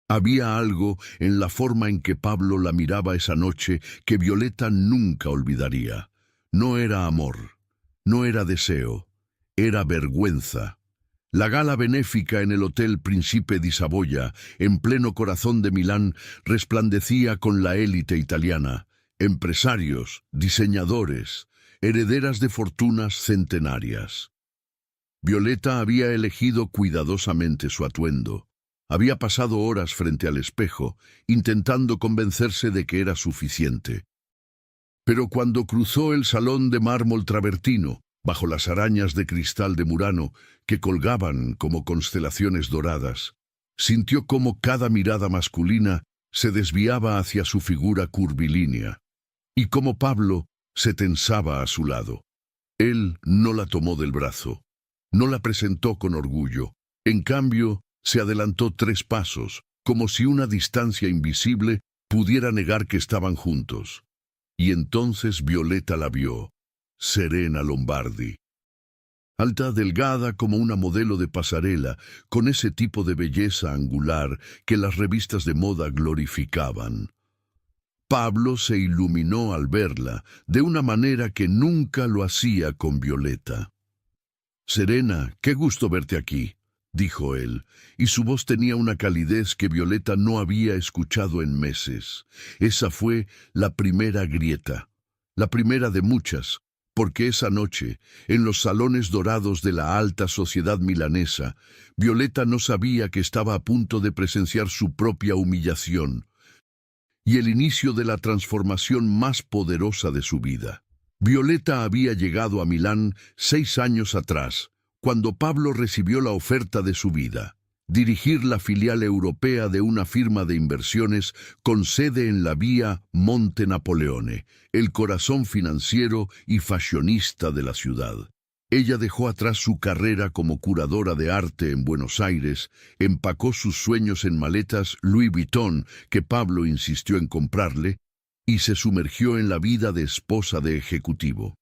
Había algo en la forma en que Pablo la miraba esa noche que Violeta nunca olvidaría. No era amor, no era deseo, era vergüenza. La gala benéfica en el Hotel Príncipe di Savoia, en pleno corazón de Milán, resplandecía con la élite italiana, empresarios, diseñadores, herederas de fortunas centenarias. Violeta había elegido cuidadosamente su atuendo. Había pasado horas frente al espejo, intentando convencerse de que era suficiente. Pero cuando cruzó el salón de mármol travertino, bajo las arañas de cristal de Murano, que colgaban como constelaciones doradas, sintió cómo cada mirada masculina se desviaba hacia su figura curvilínea, y cómo Pablo se tensaba a su lado. Él no la tomó del brazo, no la presentó con orgullo. En cambio, se adelantó 3 pasos, como si una distancia invisible pudiera negar que estaban juntos. Y entonces Violeta la vio, Serena Lombardi. Alta, delgada como una modelo de pasarela, con ese tipo de belleza angular que las revistas de moda glorificaban. Pablo se iluminó al verla, de una manera que nunca lo hacía con Violeta. «Serena, qué gusto verte aquí», dijo él, y su voz tenía una calidez que Violeta no había escuchado en meses. Esa fue la primera grieta, la primera de muchas, porque esa noche, en los salones dorados de la alta sociedad milanesa, Violeta no sabía que estaba a punto de presenciar su propia humillación y el inicio de la transformación más poderosa de su vida. Violeta había llegado a Milán 6 años atrás, cuando Pablo recibió la oferta de su vida: dirigir la filial europea de una firma de inversiones con sede en la vía Monte Napoleone, el corazón financiero y fashionista de la ciudad. Ella dejó atrás su carrera como curadora de arte en Buenos Aires, empacó sus sueños en maletas Louis Vuitton que Pablo insistió en comprarle, y se sumergió en la vida de esposa de ejecutivo.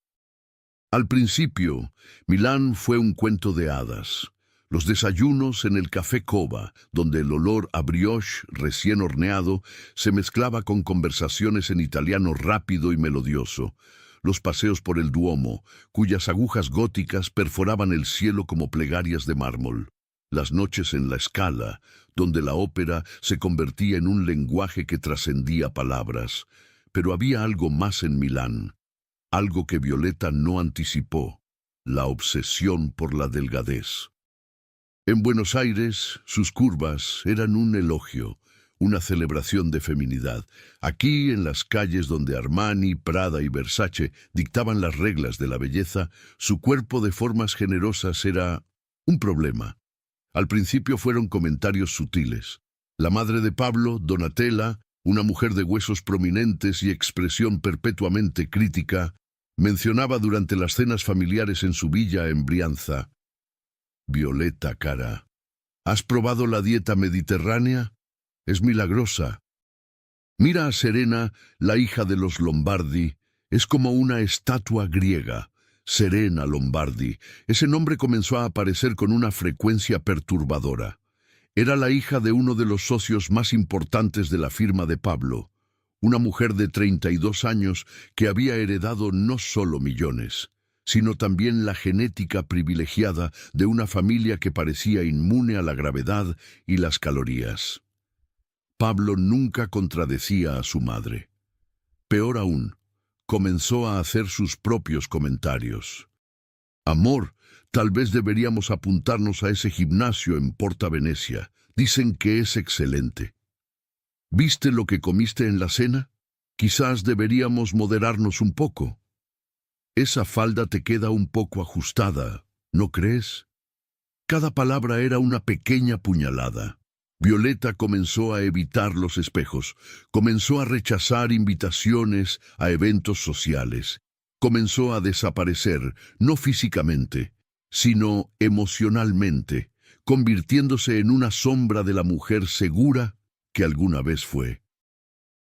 Al principio, Milán fue un cuento de hadas. Los desayunos en el Café Cova, donde el olor a brioche recién horneado se mezclaba con conversaciones en italiano rápido y melodioso. Los paseos por el Duomo, cuyas agujas góticas perforaban el cielo como plegarias de mármol. Las noches en la Scala, donde la ópera se convertía en un lenguaje que trascendía palabras. Pero había algo más en Milán, algo que Violeta no anticipó: la obsesión por la delgadez. En Buenos Aires, sus curvas eran un elogio, una celebración de feminidad. Aquí, en las calles donde Armani, Prada y Versace dictaban las reglas de la belleza, su cuerpo de formas generosas era un problema. Al principio fueron comentarios sutiles. La madre de Pablo, Donatella, una mujer de huesos prominentes y expresión perpetuamente crítica, mencionaba durante las cenas familiares en su villa en Brianza: «Violeta, cara, ¿has probado la dieta mediterránea? Es milagrosa. Mira a Serena, la hija de los Lombardi, es como una estatua griega. Serena Lombardi». Ese nombre comenzó a aparecer con una frecuencia perturbadora. Era la hija de uno de los socios más importantes de la firma de Pablo, una mujer de 32 años que había heredado no solo millones, sino también la genética privilegiada de una familia que parecía inmune a la gravedad y las calorías. Pablo nunca contradecía a su madre. Peor aún, comenzó a hacer sus propios comentarios. «Amor, tal vez deberíamos apuntarnos a ese gimnasio en Porta Venecia. Dicen que es excelente. ¿Viste lo que comiste en la cena? Quizás deberíamos moderarnos un poco. Esa falda te queda un poco ajustada, ¿no crees?». Cada palabra era una pequeña puñalada. Violeta comenzó a evitar los espejos, comenzó a rechazar invitaciones a eventos sociales, comenzó a desaparecer, no físicamente, sino emocionalmente, convirtiéndose en una sombra de la mujer segura que alguna vez fue.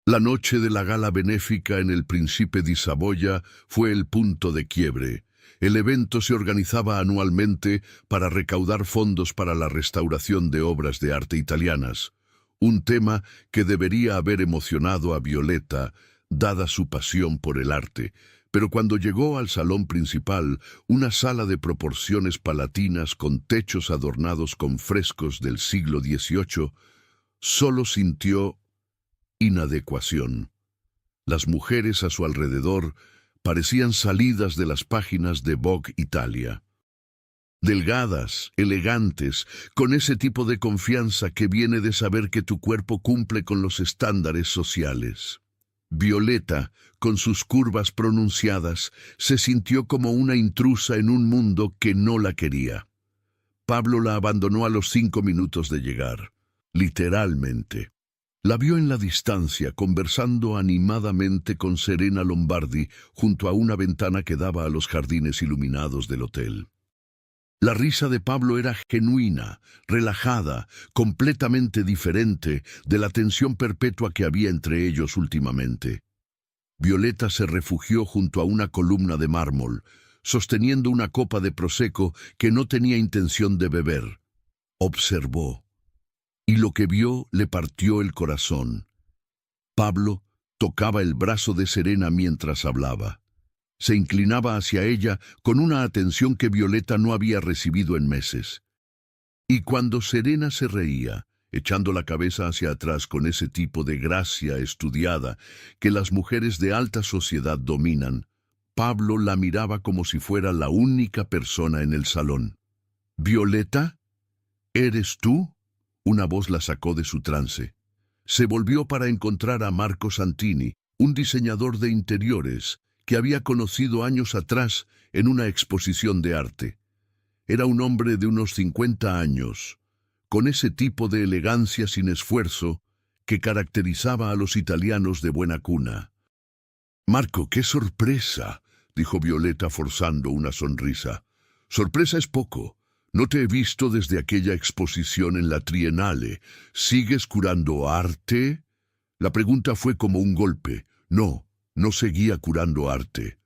La noche de la gala benéfica en el Príncipe di Savoia fue el punto de quiebre. El evento se organizaba anualmente para recaudar fondos para la restauración de obras de arte italianas, un tema que debería haber emocionado a Violeta, dada su pasión por el arte. Pero cuando llegó al salón principal, una sala de proporciones palatinas con techos adornados con frescos del siglo XVIII, solo sintió inadecuación. Las mujeres a su alrededor parecían salidas de las páginas de Vogue Italia. Delgadas, elegantes, con ese tipo de confianza que viene de saber que tu cuerpo cumple con los estándares sociales. Violeta, con sus curvas pronunciadas, se sintió como una intrusa en un mundo que no la quería. Pablo la abandonó a los 5 minutos de llegar, literalmente. La vio en la distancia, conversando animadamente con Serena Lombardi junto a una ventana que daba a los jardines iluminados del hotel. La risa de Pablo era genuina, relajada, completamente diferente de la tensión perpetua que había entre ellos últimamente. Violeta se refugió junto a una columna de mármol, sosteniendo una copa de prosecco que no tenía intención de beber. Observó, y lo que vio le partió el corazón. Pablo tocaba el brazo de Serena mientras hablaba. Se inclinaba hacia ella con una atención que Violeta no había recibido en meses. Y cuando Serena se reía, echando la cabeza hacia atrás con ese tipo de gracia estudiada que las mujeres de alta sociedad dominan, Pablo la miraba como si fuera la única persona en el salón. «¿Violeta? ¿Eres tú?». Una voz la sacó de su trance. Se volvió para encontrar a Marco Santini, un diseñador de interiores que había conocido años atrás en una exposición de arte. Era un hombre de unos 50 años, con ese tipo de elegancia sin esfuerzo que caracterizaba a los italianos de buena cuna. «Marco, qué sorpresa», dijo Violeta forzando una sonrisa. «Sorpresa es poco. No te he visto desde aquella exposición en la Triennale. ¿Sigues curando arte?». La pregunta fue como un golpe. No seguía curando arte.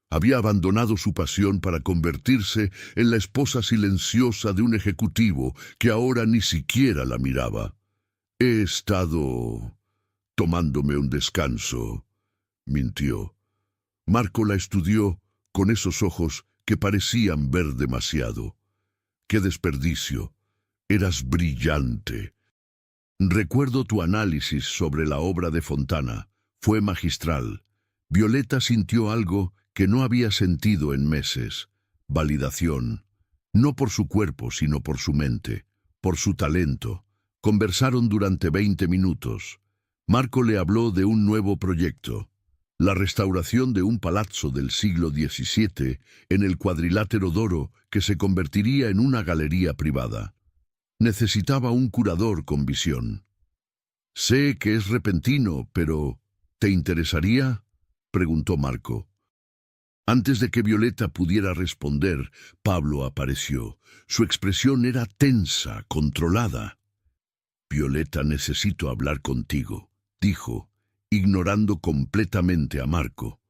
Había abandonado su pasión para convertirse en la esposa silenciosa de un ejecutivo que ahora ni siquiera la miraba. «He estado tomándome un descanso», mintió. Marco la estudió con esos ojos que parecían ver demasiado. «¡Qué desperdicio! Eras brillante». «Recuerdo tu análisis sobre la obra de Fontana. Fue magistral». Violeta sintió algo que no había sentido en meses. Validación. No por su cuerpo, sino por su mente, por su talento. Conversaron durante 20 minutos. Marco le habló de un nuevo proyecto. La restauración de un palazzo del siglo XVII en el Cuadrilátero d'Oro que se convertiría en una galería privada. Necesitaba un curador con visión. «Sé que es repentino, pero ¿te interesaría?», preguntó Marco. Antes de que Violeta pudiera responder, Pablo apareció. Su expresión era tensa, controlada. «Violeta, necesito hablar contigo», dijo, ignorando completamente a Marco.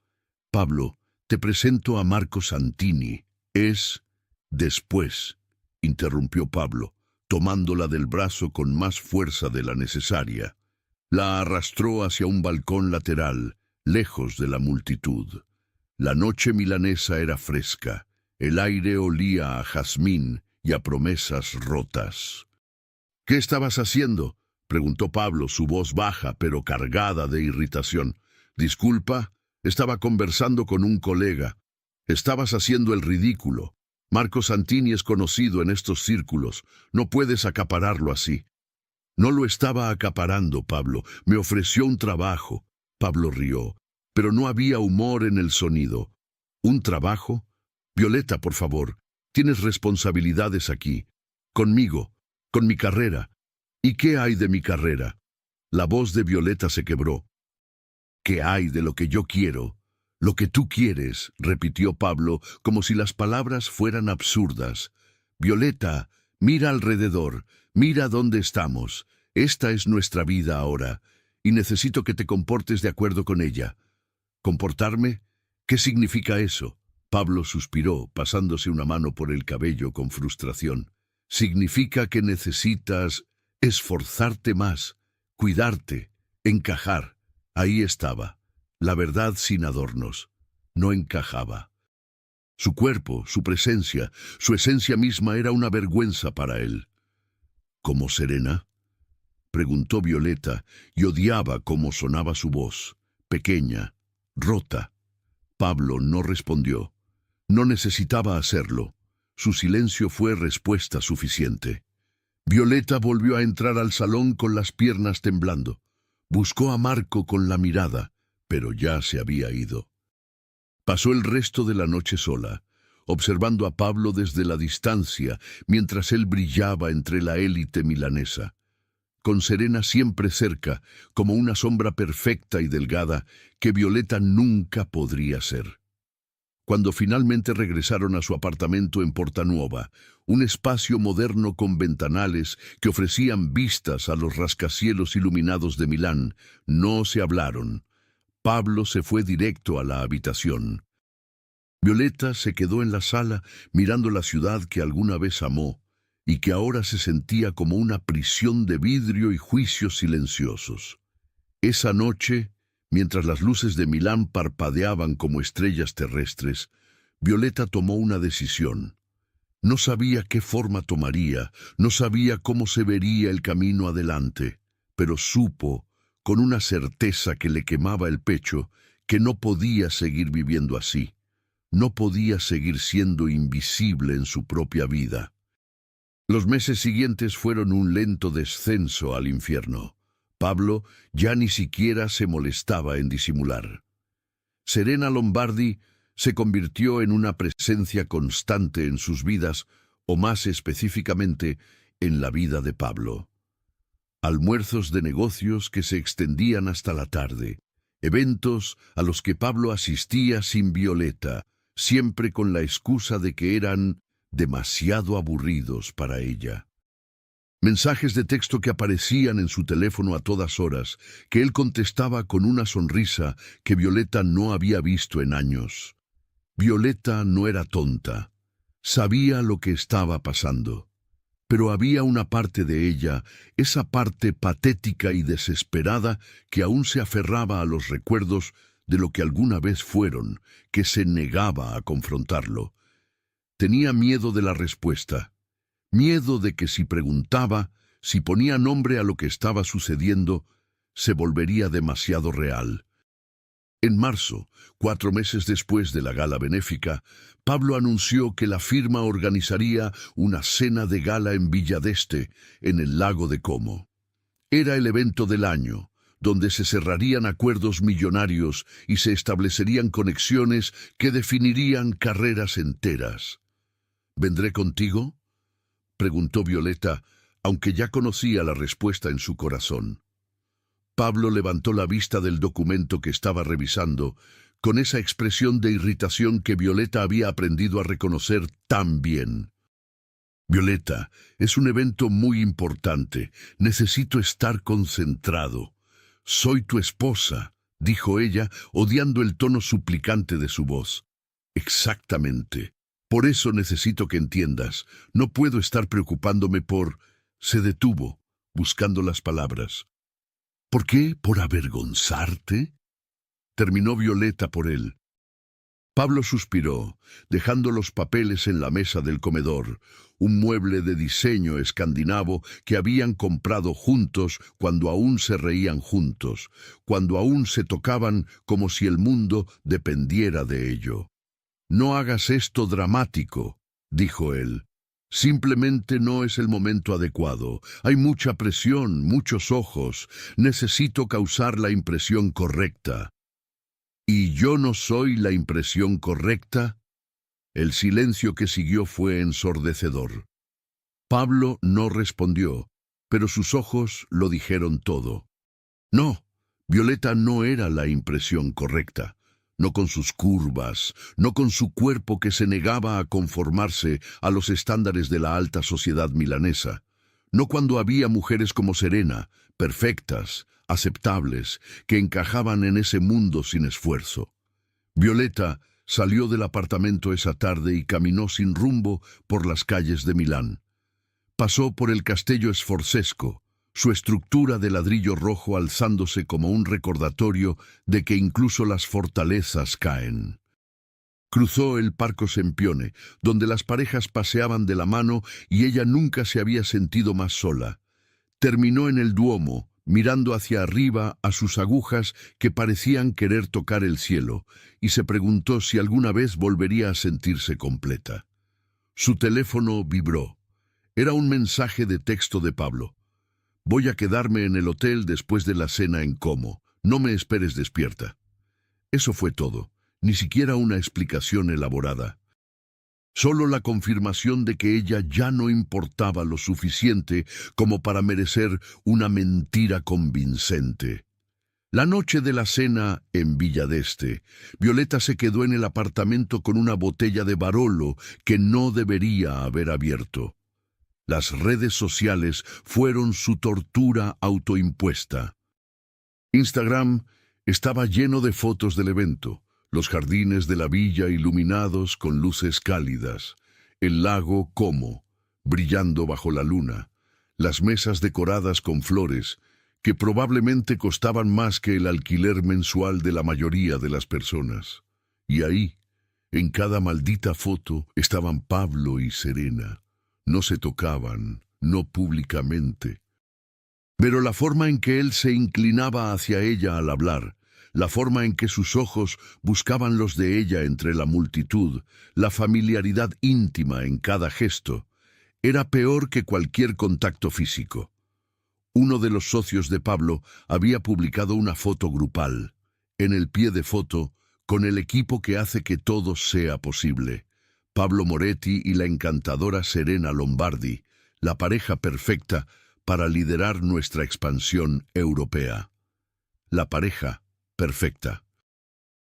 «Pablo, te presento a Marco Santini. Es después», interrumpió Pablo, tomándola del brazo con más fuerza de la necesaria. La arrastró hacia un balcón lateral, lejos de la multitud. La noche milanesa era fresca. El aire olía a jazmín y a promesas rotas. «¿Qué estabas haciendo?», preguntó Pablo, su voz baja pero cargada de irritación. «Disculpa, estaba conversando con un colega». «Estabas haciendo el ridículo. Marco Santini es conocido en estos círculos. No puedes acapararlo así». «No lo estaba acaparando, Pablo. Me ofreció un trabajo». Pablo rió, pero no había humor en el sonido. «¿Un trabajo? Violeta, por favor, tienes responsabilidades aquí. Conmigo, con mi carrera». «¿Y qué hay de mi carrera?». La voz de Violeta se quebró. «¿Qué hay de lo que yo quiero?». «Lo que tú quieres», repitió Pablo, como si las palabras fueran absurdas. «Violeta, mira alrededor, mira dónde estamos. Esta es nuestra vida ahora, y necesito que te comportes de acuerdo con ella». «¿Comportarme? ¿Qué significa eso?». Pablo suspiró, pasándose una mano por el cabello con frustración. «Significa que necesitas esforzarte más. cuidarte, encajar. Ahí estaba, la verdad sin adornos. No encajaba. Su cuerpo, su presencia, su esencia misma era una vergüenza para él. ¿Cómo Serena?, preguntó Violeta, y odiaba cómo sonaba su voz, pequeña, rota. Pablo no respondió. No necesitaba hacerlo. Su silencio fue respuesta suficiente. Violeta volvió a entrar al salón con las piernas temblando. Buscó a Marco con la mirada, pero ya se había ido. Pasó el resto de la noche sola, observando a Pablo desde la distancia, mientras él brillaba entre la élite milanesa. Con Serena siempre cerca, como una sombra perfecta y delgada que Violeta nunca podría ser. Cuando finalmente regresaron a su apartamento en Portanuova, un espacio moderno con ventanales que ofrecían vistas a los rascacielos iluminados de Milán, no se hablaron. Pablo se fue directo a la habitación. Violeta se quedó en la sala mirando la ciudad que alguna vez amó y que ahora se sentía como una prisión de vidrio y juicios silenciosos. Esa noche, mientras las luces de Milán parpadeaban como estrellas terrestres, Violeta tomó una decisión. No sabía qué forma tomaría, no sabía cómo se vería el camino adelante, pero supo, con una certeza que le quemaba el pecho, que no podía seguir viviendo así. No podía seguir siendo invisible en su propia vida. Los meses siguientes fueron un lento descenso al infierno. Pablo ya ni siquiera se molestaba en disimular. Serena Lombardi se convirtió en una presencia constante en sus vidas, o más específicamente, en la vida de Pablo. Almuerzos de negocios que se extendían hasta la tarde, eventos a los que Pablo asistía sin Violeta, siempre con la excusa de que eran demasiado aburridos para ella. Mensajes de texto que aparecían en su teléfono a todas horas, que él contestaba con una sonrisa que Violeta no había visto en años. Violeta no era tonta. Sabía lo que estaba pasando. Pero había una parte de ella, esa parte patética y desesperada, que aún se aferraba a los recuerdos de lo que alguna vez fueron, que se negaba a confrontarlo. Tenía miedo de la respuesta, miedo de que si preguntaba, si ponía nombre a lo que estaba sucediendo, se volvería demasiado real. En marzo, 4 meses después de la gala benéfica, Pablo anunció que la firma organizaría una cena de gala en Villa d'Este, en el lago de Como. Era el evento del año, donde se cerrarían acuerdos millonarios y se establecerían conexiones que definirían carreras enteras. ¿Vendré contigo?, preguntó Violeta, aunque ya conocía la respuesta en su corazón. Pablo levantó la vista del documento que estaba revisando, con esa expresión de irritación que Violeta había aprendido a reconocer tan bien. Violeta, es un evento muy importante. Necesito estar concentrado. Soy tu esposa, dijo ella, odiando el tono suplicante de su voz. Exactamente. Por eso necesito que entiendas. No puedo estar preocupándome por... Se detuvo, buscando las palabras. ¿Por qué? ¿Por avergonzarte? Terminó Violeta por él. Pablo suspiró, dejando los papeles en la mesa del comedor, un mueble de diseño escandinavo que habían comprado juntos cuando aún se reían juntos, cuando aún se tocaban como si el mundo dependiera de ello. «No hagas esto dramático», dijo él. «Simplemente no es el momento adecuado. Hay mucha presión, muchos ojos. Necesito causar la impresión correcta». «¿Y yo no soy la impresión correcta?». El silencio que siguió fue ensordecedor. Pablo no respondió, pero sus ojos lo dijeron todo. No, Violeta no era la impresión correcta. No con sus curvas, no con su cuerpo que se negaba a conformarse a los estándares de la alta sociedad milanesa. No cuando había mujeres como Serena, perfectas, aceptables, que encajaban en ese mundo sin esfuerzo. Violeta salió del apartamento esa tarde y caminó sin rumbo por las calles de Milán. Pasó por el Castello Sforzesco, su estructura de ladrillo rojo alzándose como un recordatorio de que incluso las fortalezas caen. Cruzó el Parco Sempione, donde las parejas paseaban de la mano y ella nunca se había sentido más sola. Terminó en el Duomo, mirando hacia arriba a sus agujas que parecían querer tocar el cielo, y se preguntó si alguna vez volvería a sentirse completa. Su teléfono vibró. Era un mensaje de texto de Pablo. «Voy a quedarme en el hotel después de la cena en Como. No me esperes despierta». Eso fue todo, ni siquiera una explicación elaborada. Solo la confirmación de que ella ya no importaba lo suficiente como para merecer una mentira convincente. La noche de la cena en Villa d'Este, Violeta se quedó en el apartamento con una botella de Barolo que no debería haber abierto. Las redes sociales fueron su tortura autoimpuesta. Instagram estaba lleno de fotos del evento. Los jardines de la villa iluminados con luces cálidas, el lago Como, brillando bajo la luna, las mesas decoradas con flores, que probablemente costaban más que el alquiler mensual de la mayoría de las personas. Y ahí, en cada maldita foto, estaban Pablo y Serena. No se tocaban, no públicamente. Pero la forma en que él se inclinaba hacia ella al hablar, la forma en que sus ojos buscaban los de ella entre la multitud, la familiaridad íntima en cada gesto, era peor que cualquier contacto físico. Uno de los socios de Pablo había publicado una foto grupal, en el pie de foto, con el equipo que hace que todo sea posible. Pablo Moretti y la encantadora Serena Lombardi, la pareja perfecta para liderar nuestra expansión europea. La pareja perfecta.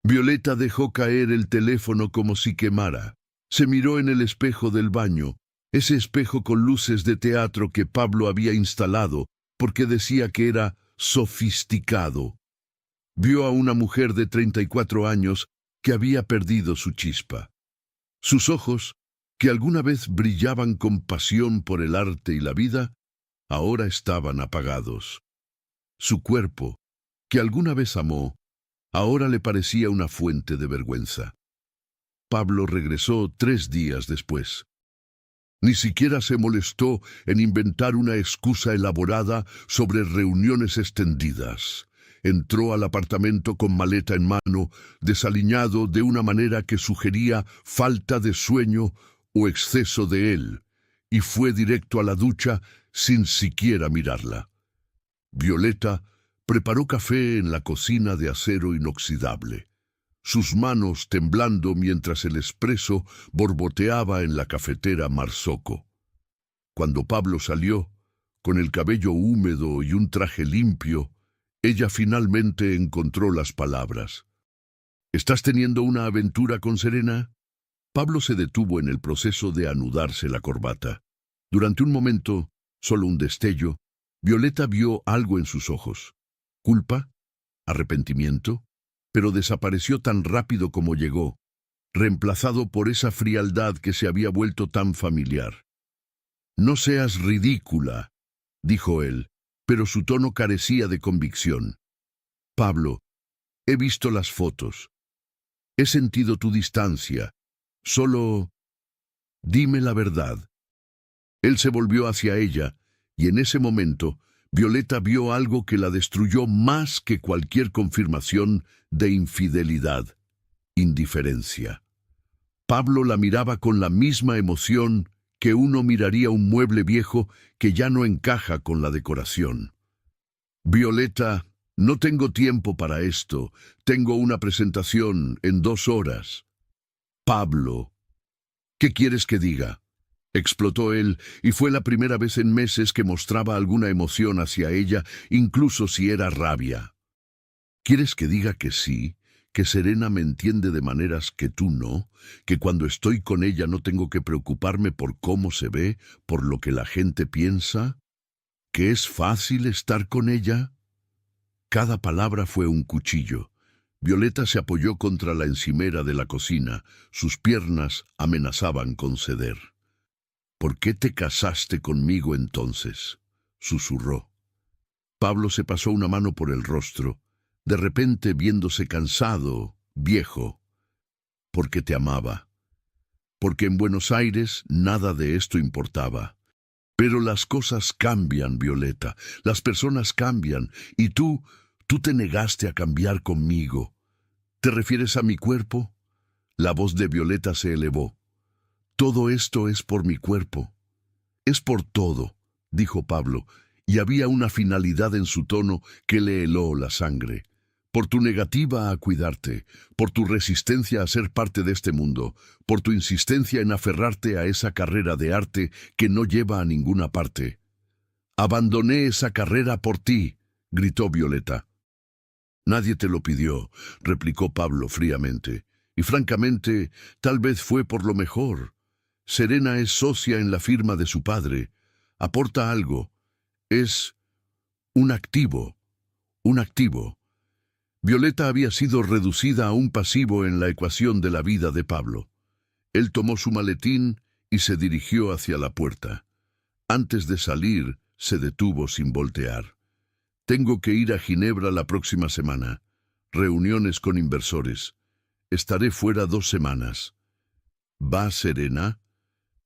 Violeta dejó caer el teléfono como si quemara. Se miró en el espejo del baño, ese espejo con luces de teatro que Pablo había instalado porque decía que era sofisticado. Vio a una mujer de 34 años que había perdido su chispa. Sus ojos, que alguna vez brillaban con pasión por el arte y la vida, ahora estaban apagados. Su cuerpo, que alguna vez amó, ahora le parecía una fuente de vergüenza. Pablo regresó 3 días después. Ni siquiera se molestó en inventar una excusa elaborada sobre reuniones extendidas. Entró al apartamento con maleta en mano, desaliñado de una manera que sugería falta de sueño o exceso de él, y fue directo a la ducha sin siquiera mirarla. Violeta preparó café en la cocina de acero inoxidable, sus manos temblando mientras el espresso borboteaba en la cafetera Marzocco. Cuando Pablo salió, con el cabello húmedo y un traje limpio, ella finalmente encontró las palabras. ¿Estás teniendo una aventura con Serena? Pablo se detuvo en el proceso de anudarse la corbata. Durante un momento, solo un destello, Violeta vio algo en sus ojos. ¿Culpa? ¿Arrepentimiento? Pero desapareció tan rápido como llegó, reemplazado por esa frialdad que se había vuelto tan familiar. «No seas ridícula», dijo él, pero su tono carecía de convicción. «Pablo, he visto las fotos. He sentido tu distancia. Solo dime la verdad». Él se volvió hacia ella, y en ese momento Violeta vio algo que la destruyó más que cualquier confirmación de infidelidad: indiferencia. Pablo la miraba con la misma emoción que uno miraría un mueble viejo que ya no encaja con la decoración. «Violeta, no tengo tiempo para esto. Tengo una presentación en 2 horas». «Pablo, ¿qué quieres que diga?», explotó él, y fue la primera vez en meses que mostraba alguna emoción hacia ella, incluso si era rabia. ¿Quieres que diga que sí? ¿Que Serena me entiende de maneras que tú no? ¿Que cuando estoy con ella no tengo que preocuparme por cómo se ve, por lo que la gente piensa? ¿Que es fácil estar con ella? Cada palabra fue un cuchillo. Violeta se apoyó contra la encimera de la cocina. Sus piernas amenazaban con ceder. «¿Por qué te casaste conmigo entonces?», susurró. Pablo se pasó una mano por el rostro, de repente viéndose cansado, viejo. Porque te amaba. Porque en Buenos Aires nada de esto importaba. Pero las cosas cambian, Violeta, las personas cambian, y tú te negaste a cambiar conmigo. ¿Te refieres a mi cuerpo? La voz de Violeta se elevó. Todo esto es por mi cuerpo. Es por todo, dijo Pablo, y había una finalidad en su tono que le heló la sangre. Por tu negativa a cuidarte, por tu resistencia a ser parte de este mundo, por tu insistencia en aferrarte a esa carrera de arte que no lleva a ninguna parte. Abandoné esa carrera por ti, gritó Violeta. Nadie te lo pidió, replicó Pablo fríamente, y francamente, tal vez fue por lo mejor. Serena es socia en la firma de su padre, aporta algo, es un activo, un activo. Violeta había sido reducida a un pasivo en la ecuación de la vida de Pablo. Él tomó su maletín y se dirigió hacia la puerta. Antes de salir, se detuvo sin voltear. Tengo que ir a Ginebra la próxima semana. Reuniones con inversores. Estaré fuera 2 semanas. ¿Va Serena?,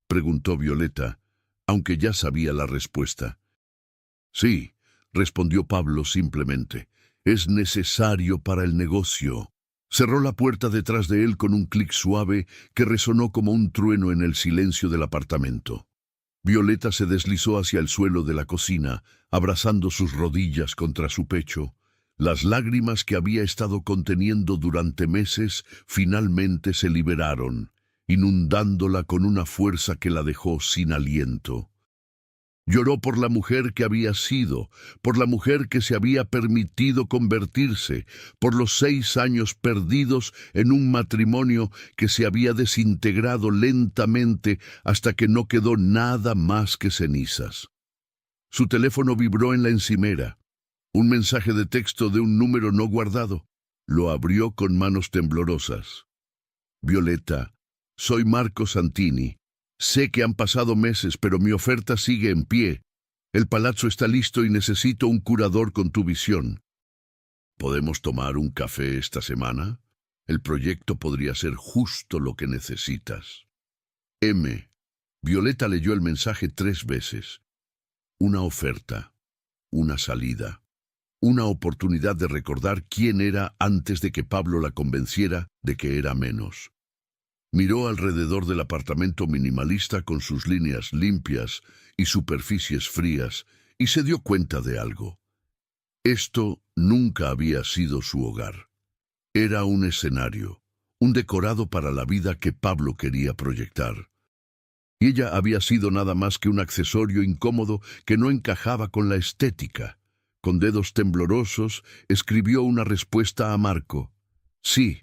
preguntó Violeta, aunque ya sabía la respuesta. Sí, respondió Pablo simplemente. Es necesario para el negocio. Cerró la puerta detrás de él con un clic suave que resonó como un trueno en el silencio del apartamento. Violeta se deslizó hacia el suelo de la cocina, abrazando sus rodillas contra su pecho. Las lágrimas que había estado conteniendo durante meses finalmente se liberaron, inundándola con una fuerza que la dejó sin aliento. Lloró por la mujer que había sido, por la mujer que se había permitido convertirse, por los 6 años perdidos en un matrimonio que se había desintegrado lentamente hasta que no quedó nada más que cenizas. Su teléfono vibró en la encimera. Un mensaje de texto de un número no guardado. Lo abrió con manos temblorosas. Violeta, soy Marco Santini. Sé que han pasado meses, pero mi oferta sigue en pie. El palazzo está listo y necesito un curador con tu visión. ¿Podemos tomar un café esta semana? El proyecto podría ser justo lo que necesitas. M. Violeta leyó el mensaje 3 veces. Una oferta, una salida, una oportunidad de recordar quién era antes de que Pablo la convenciera de que era menos. Miró alrededor del apartamento minimalista con sus líneas limpias y superficies frías y se dio cuenta de algo. Esto nunca había sido su hogar. Era un escenario, un decorado para la vida que Pablo quería proyectar. Y ella había sido nada más que un accesorio incómodo que no encajaba con la estética. Con dedos temblorosos, escribió una respuesta a Marco. Sí,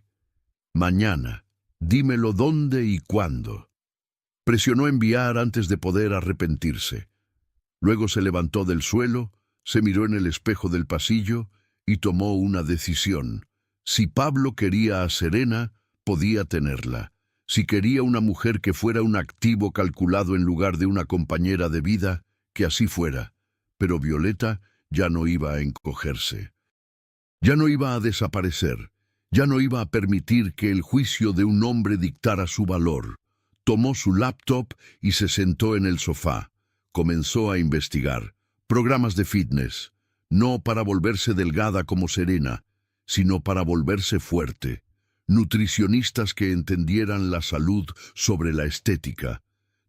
mañana. Dímelo dónde y cuándo. Presionó enviar antes de poder arrepentirse. Luego se levantó del suelo, se miró en el espejo del pasillo y tomó una decisión. Si Pablo quería a Serena, podía tenerla. Si quería una mujer que fuera un activo calculado en lugar de una compañera de vida, que así fuera. Pero Violeta ya no iba a encogerse. Ya no iba a desaparecer. Ya no iba a permitir que el juicio de un hombre dictara su valor. Tomó su laptop y se sentó en el sofá. Comenzó a investigar. Programas de fitness. No para volverse delgada como Serena, sino para volverse fuerte. Nutricionistas que entendieran la salud sobre la estética.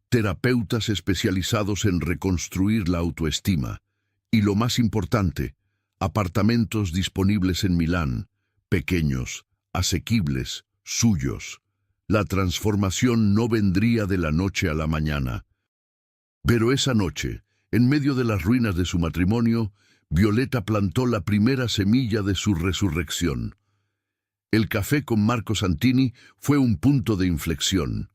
Terapeutas especializados en reconstruir la autoestima. Y lo más importante, apartamentos disponibles en Milán. Pequeños, asequibles, suyos. La transformación no vendría de la noche a la mañana. Pero esa noche, en medio de las ruinas de su matrimonio, Violeta plantó la primera semilla de su resurrección. El café con Marco Santini fue un punto de inflexión.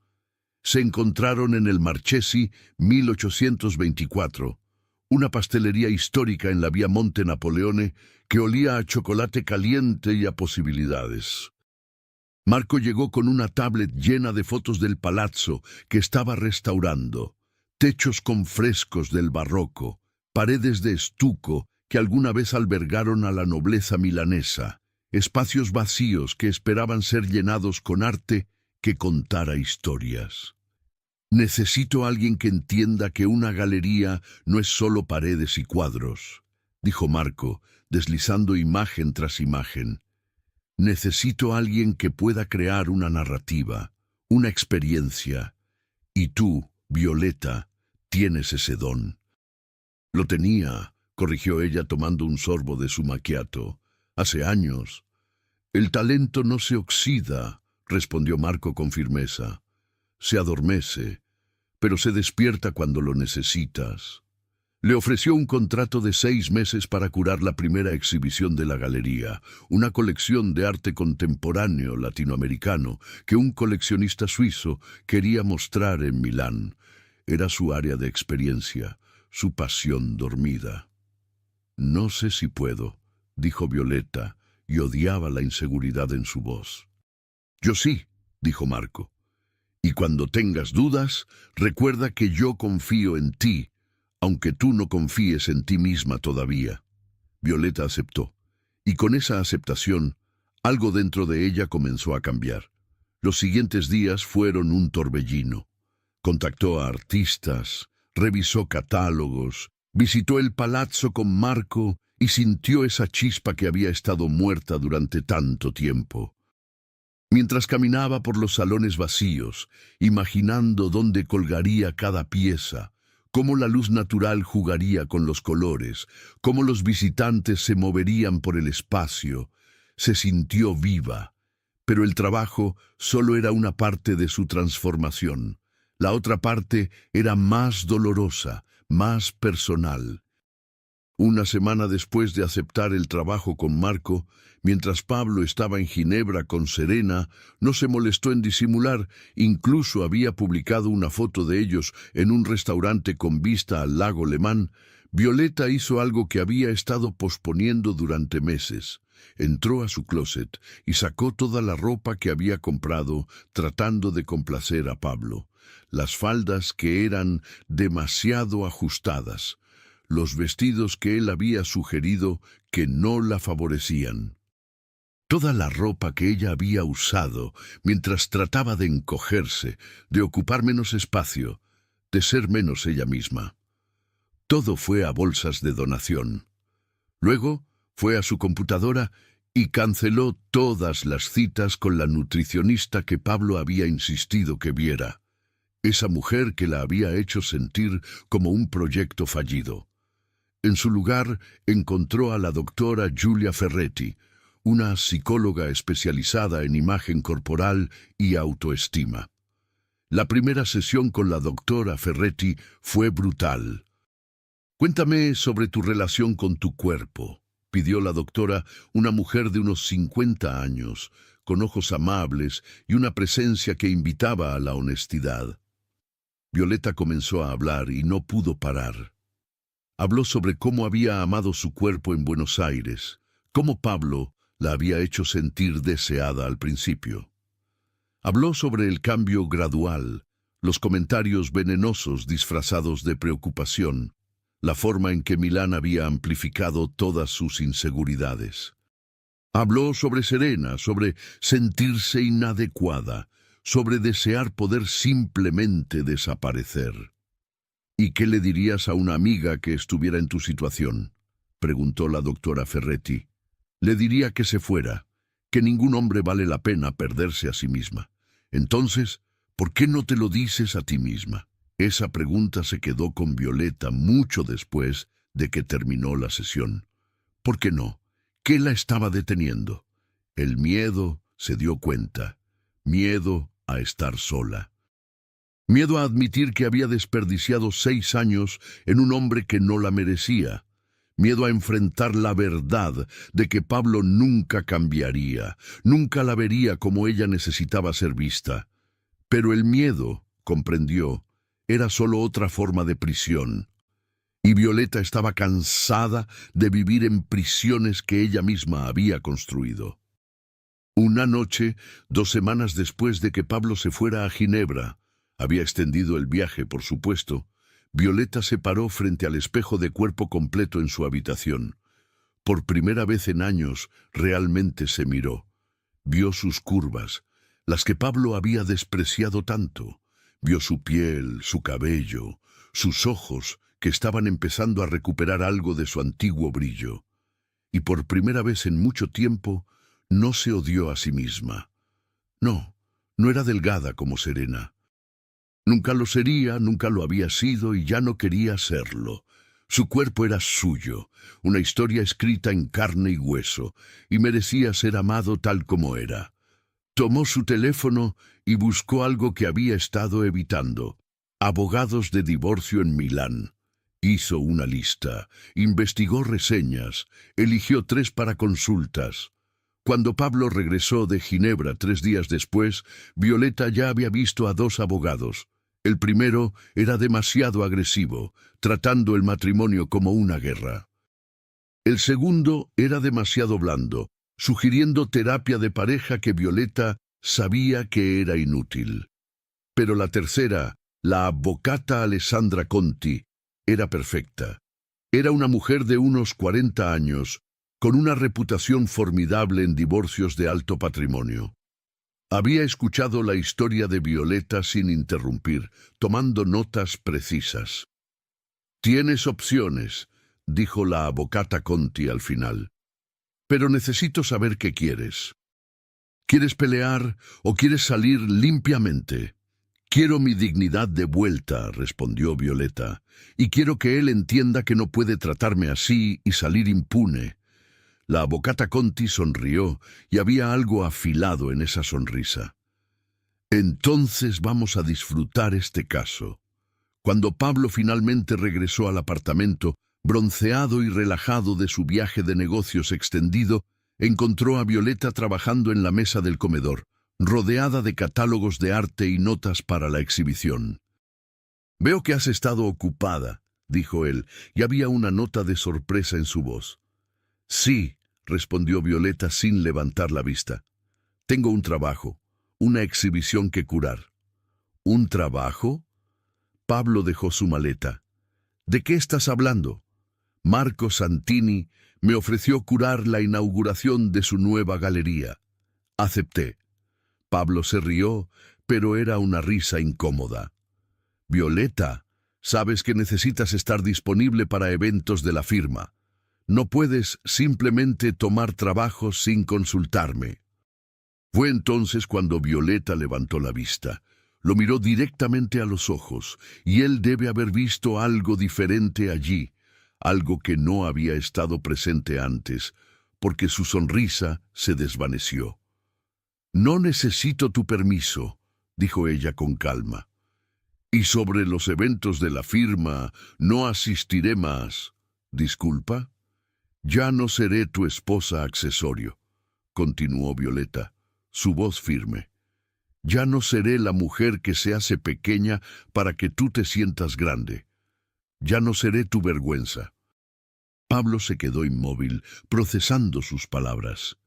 Se encontraron en el Marchesi 1824, una pastelería histórica en la vía Monte Napoleone que olía a chocolate caliente y a posibilidades. Marco llegó con una tablet llena de fotos del palazzo que estaba restaurando, techos con frescos del barroco, paredes de estuco que alguna vez albergaron a la nobleza milanesa, espacios vacíos que esperaban ser llenados con arte que contara historias. «Necesito a alguien que entienda que una galería no es solo paredes y cuadros», dijo Marco, deslizando imagen tras imagen. «Necesito a alguien que pueda crear una narrativa, una experiencia. Y tú, Violeta, tienes ese don». «Lo tenía», corrigió ella tomando un sorbo de su macchiato. «Hace años». «El talento no se oxida», respondió Marco con firmeza. «Se adormece, pero se despierta cuando lo necesitas». Le ofreció un contrato de 6 meses para curar la primera exhibición de la galería, una colección de arte contemporáneo latinoamericano que un coleccionista suizo quería mostrar en Milán. Era su área de experiencia, su pasión dormida. «No sé si puedo», dijo Violeta, y odiaba la inseguridad en su voz. «Yo sí», dijo Marco. «Y cuando tengas dudas, recuerda que yo confío en ti, aunque tú no confíes en ti misma todavía». Violeta aceptó, y con esa aceptación, algo dentro de ella comenzó a cambiar. Los siguientes días fueron un torbellino. Contactó a artistas, revisó catálogos, visitó el palazzo con Marco y sintió esa chispa que había estado muerta durante tanto tiempo. Mientras caminaba por los salones vacíos, imaginando dónde colgaría cada pieza, cómo la luz natural jugaría con los colores, cómo los visitantes se moverían por el espacio, se sintió viva. Pero el trabajo solo era una parte de su transformación. La otra parte era más dolorosa, más personal. Una semana después de aceptar el trabajo con Marco, mientras Pablo estaba en Ginebra con Serena, no se molestó en disimular, incluso había publicado una foto de ellos en un restaurante con vista al lago Le Mans. Violeta hizo algo que había estado posponiendo durante meses. Entró a su closet y sacó toda la ropa que había comprado, tratando de complacer a Pablo. Las faldas que eran demasiado ajustadas, los vestidos que él había sugerido que no la favorecían. Toda la ropa que ella había usado mientras trataba de encogerse, de ocupar menos espacio, de ser menos ella misma. Todo fue a bolsas de donación. Luego fue a su computadora y canceló todas las citas con la nutricionista que Pablo había insistido que viera. Esa mujer que la había hecho sentir como un proyecto fallido. En su lugar encontró a la doctora Giulia Ferretti, una psicóloga especializada en imagen corporal y autoestima. La primera sesión con la doctora Ferretti fue brutal. «Cuéntame sobre tu relación con tu cuerpo», pidió la doctora, una mujer de unos 50 años, con ojos amables y una presencia que invitaba a la honestidad. Violeta comenzó a hablar y no pudo parar. Habló sobre cómo había amado su cuerpo en Buenos Aires, cómo Pablo la había hecho sentir deseada al principio. Habló sobre el cambio gradual, los comentarios venenosos disfrazados de preocupación, la forma en que Milán había amplificado todas sus inseguridades. Habló sobre Serena, sobre sentirse inadecuada, sobre desear poder simplemente desaparecer. «¿Y qué le dirías a una amiga que estuviera en tu situación?», preguntó la doctora Ferretti. «Le diría que se fuera, que ningún hombre vale la pena perderse a sí misma. Entonces, ¿por qué no te lo dices a ti misma?». Esa pregunta se quedó con Violeta mucho después de que terminó la sesión. ¿Por qué no? ¿Qué la estaba deteniendo? El miedo, se dio cuenta. Miedo a estar sola. Miedo a admitir que había desperdiciado 6 años en un hombre que no la merecía. Miedo a enfrentar la verdad de que Pablo nunca cambiaría, nunca la vería como ella necesitaba ser vista. Pero el miedo, comprendió, era solo otra forma de prisión. Y Violeta estaba cansada de vivir en prisiones que ella misma había construido. Una noche, 2 semanas después de que Pablo se fuera a Ginebra, había extendido el viaje, por supuesto, Violeta se paró frente al espejo de cuerpo completo en su habitación. Por primera vez en años, realmente se miró. Vio sus curvas, las que Pablo había despreciado tanto. Vio su piel, su cabello, sus ojos, que estaban empezando a recuperar algo de su antiguo brillo. Y por primera vez en mucho tiempo, no se odió a sí misma. No, no era delgada como Serena. Nunca lo sería, nunca lo había sido y ya no quería serlo. Su cuerpo era suyo, una historia escrita en carne y hueso, y merecía ser amado tal como era. Tomó su teléfono y buscó algo que había estado evitando: abogados de divorcio en Milán. Hizo una lista, investigó reseñas, eligió 3 para consultas. Cuando Pablo regresó de Ginebra 3 días después, Violeta ya había visto a 2 abogados. El primero era demasiado agresivo, tratando el matrimonio como una guerra. El segundo era demasiado blando, sugiriendo terapia de pareja que Violeta sabía que era inútil. Pero la tercera, la avvocata Alessandra Conti, era perfecta. Era una mujer de unos 40 años, con una reputación formidable en divorcios de alto patrimonio. Había escuchado la historia de Violeta sin interrumpir, tomando notas precisas. «Tienes opciones», dijo la avvocata Conti al final. «Pero necesito saber qué quieres. ¿Quieres pelear o quieres salir limpiamente?» «Quiero mi dignidad de vuelta», respondió Violeta, «y quiero que él entienda que no puede tratarme así y salir impune». La avvocata Conti sonrió y había algo afilado en esa sonrisa. «Entonces vamos a disfrutar este caso». Cuando Pablo finalmente regresó al apartamento, bronceado y relajado de su viaje de negocios extendido, encontró a Violeta trabajando en la mesa del comedor, rodeada de catálogos de arte y notas para la exhibición. «Veo que has estado ocupada», dijo él, y había una nota de sorpresa en su voz. «Sí», respondió Violeta sin levantar la vista. «Tengo un trabajo, una exhibición que curar». «¿Un trabajo?» Pablo dejó su maleta. «¿De qué estás hablando?» «Marco Santini me ofreció curar la inauguración de su nueva galería. Acepté». Pablo se rió, pero era una risa incómoda. «Violeta, sabes que necesitas estar disponible para eventos de la firma. No puedes simplemente tomar trabajos sin consultarme». Fue entonces cuando Violeta levantó la vista. Lo miró directamente a los ojos, y él debe haber visto algo diferente allí, algo que no había estado presente antes, porque su sonrisa se desvaneció. «No necesito tu permiso», dijo ella con calma. «Y sobre los eventos de la firma no asistiré más». «¿Disculpa?» «Ya no seré tu esposa accesorio», continuó Violeta, su voz firme. «Ya no seré la mujer que se hace pequeña para que tú te sientas grande. Ya no seré tu vergüenza». Pablo se quedó inmóvil, procesando sus palabras.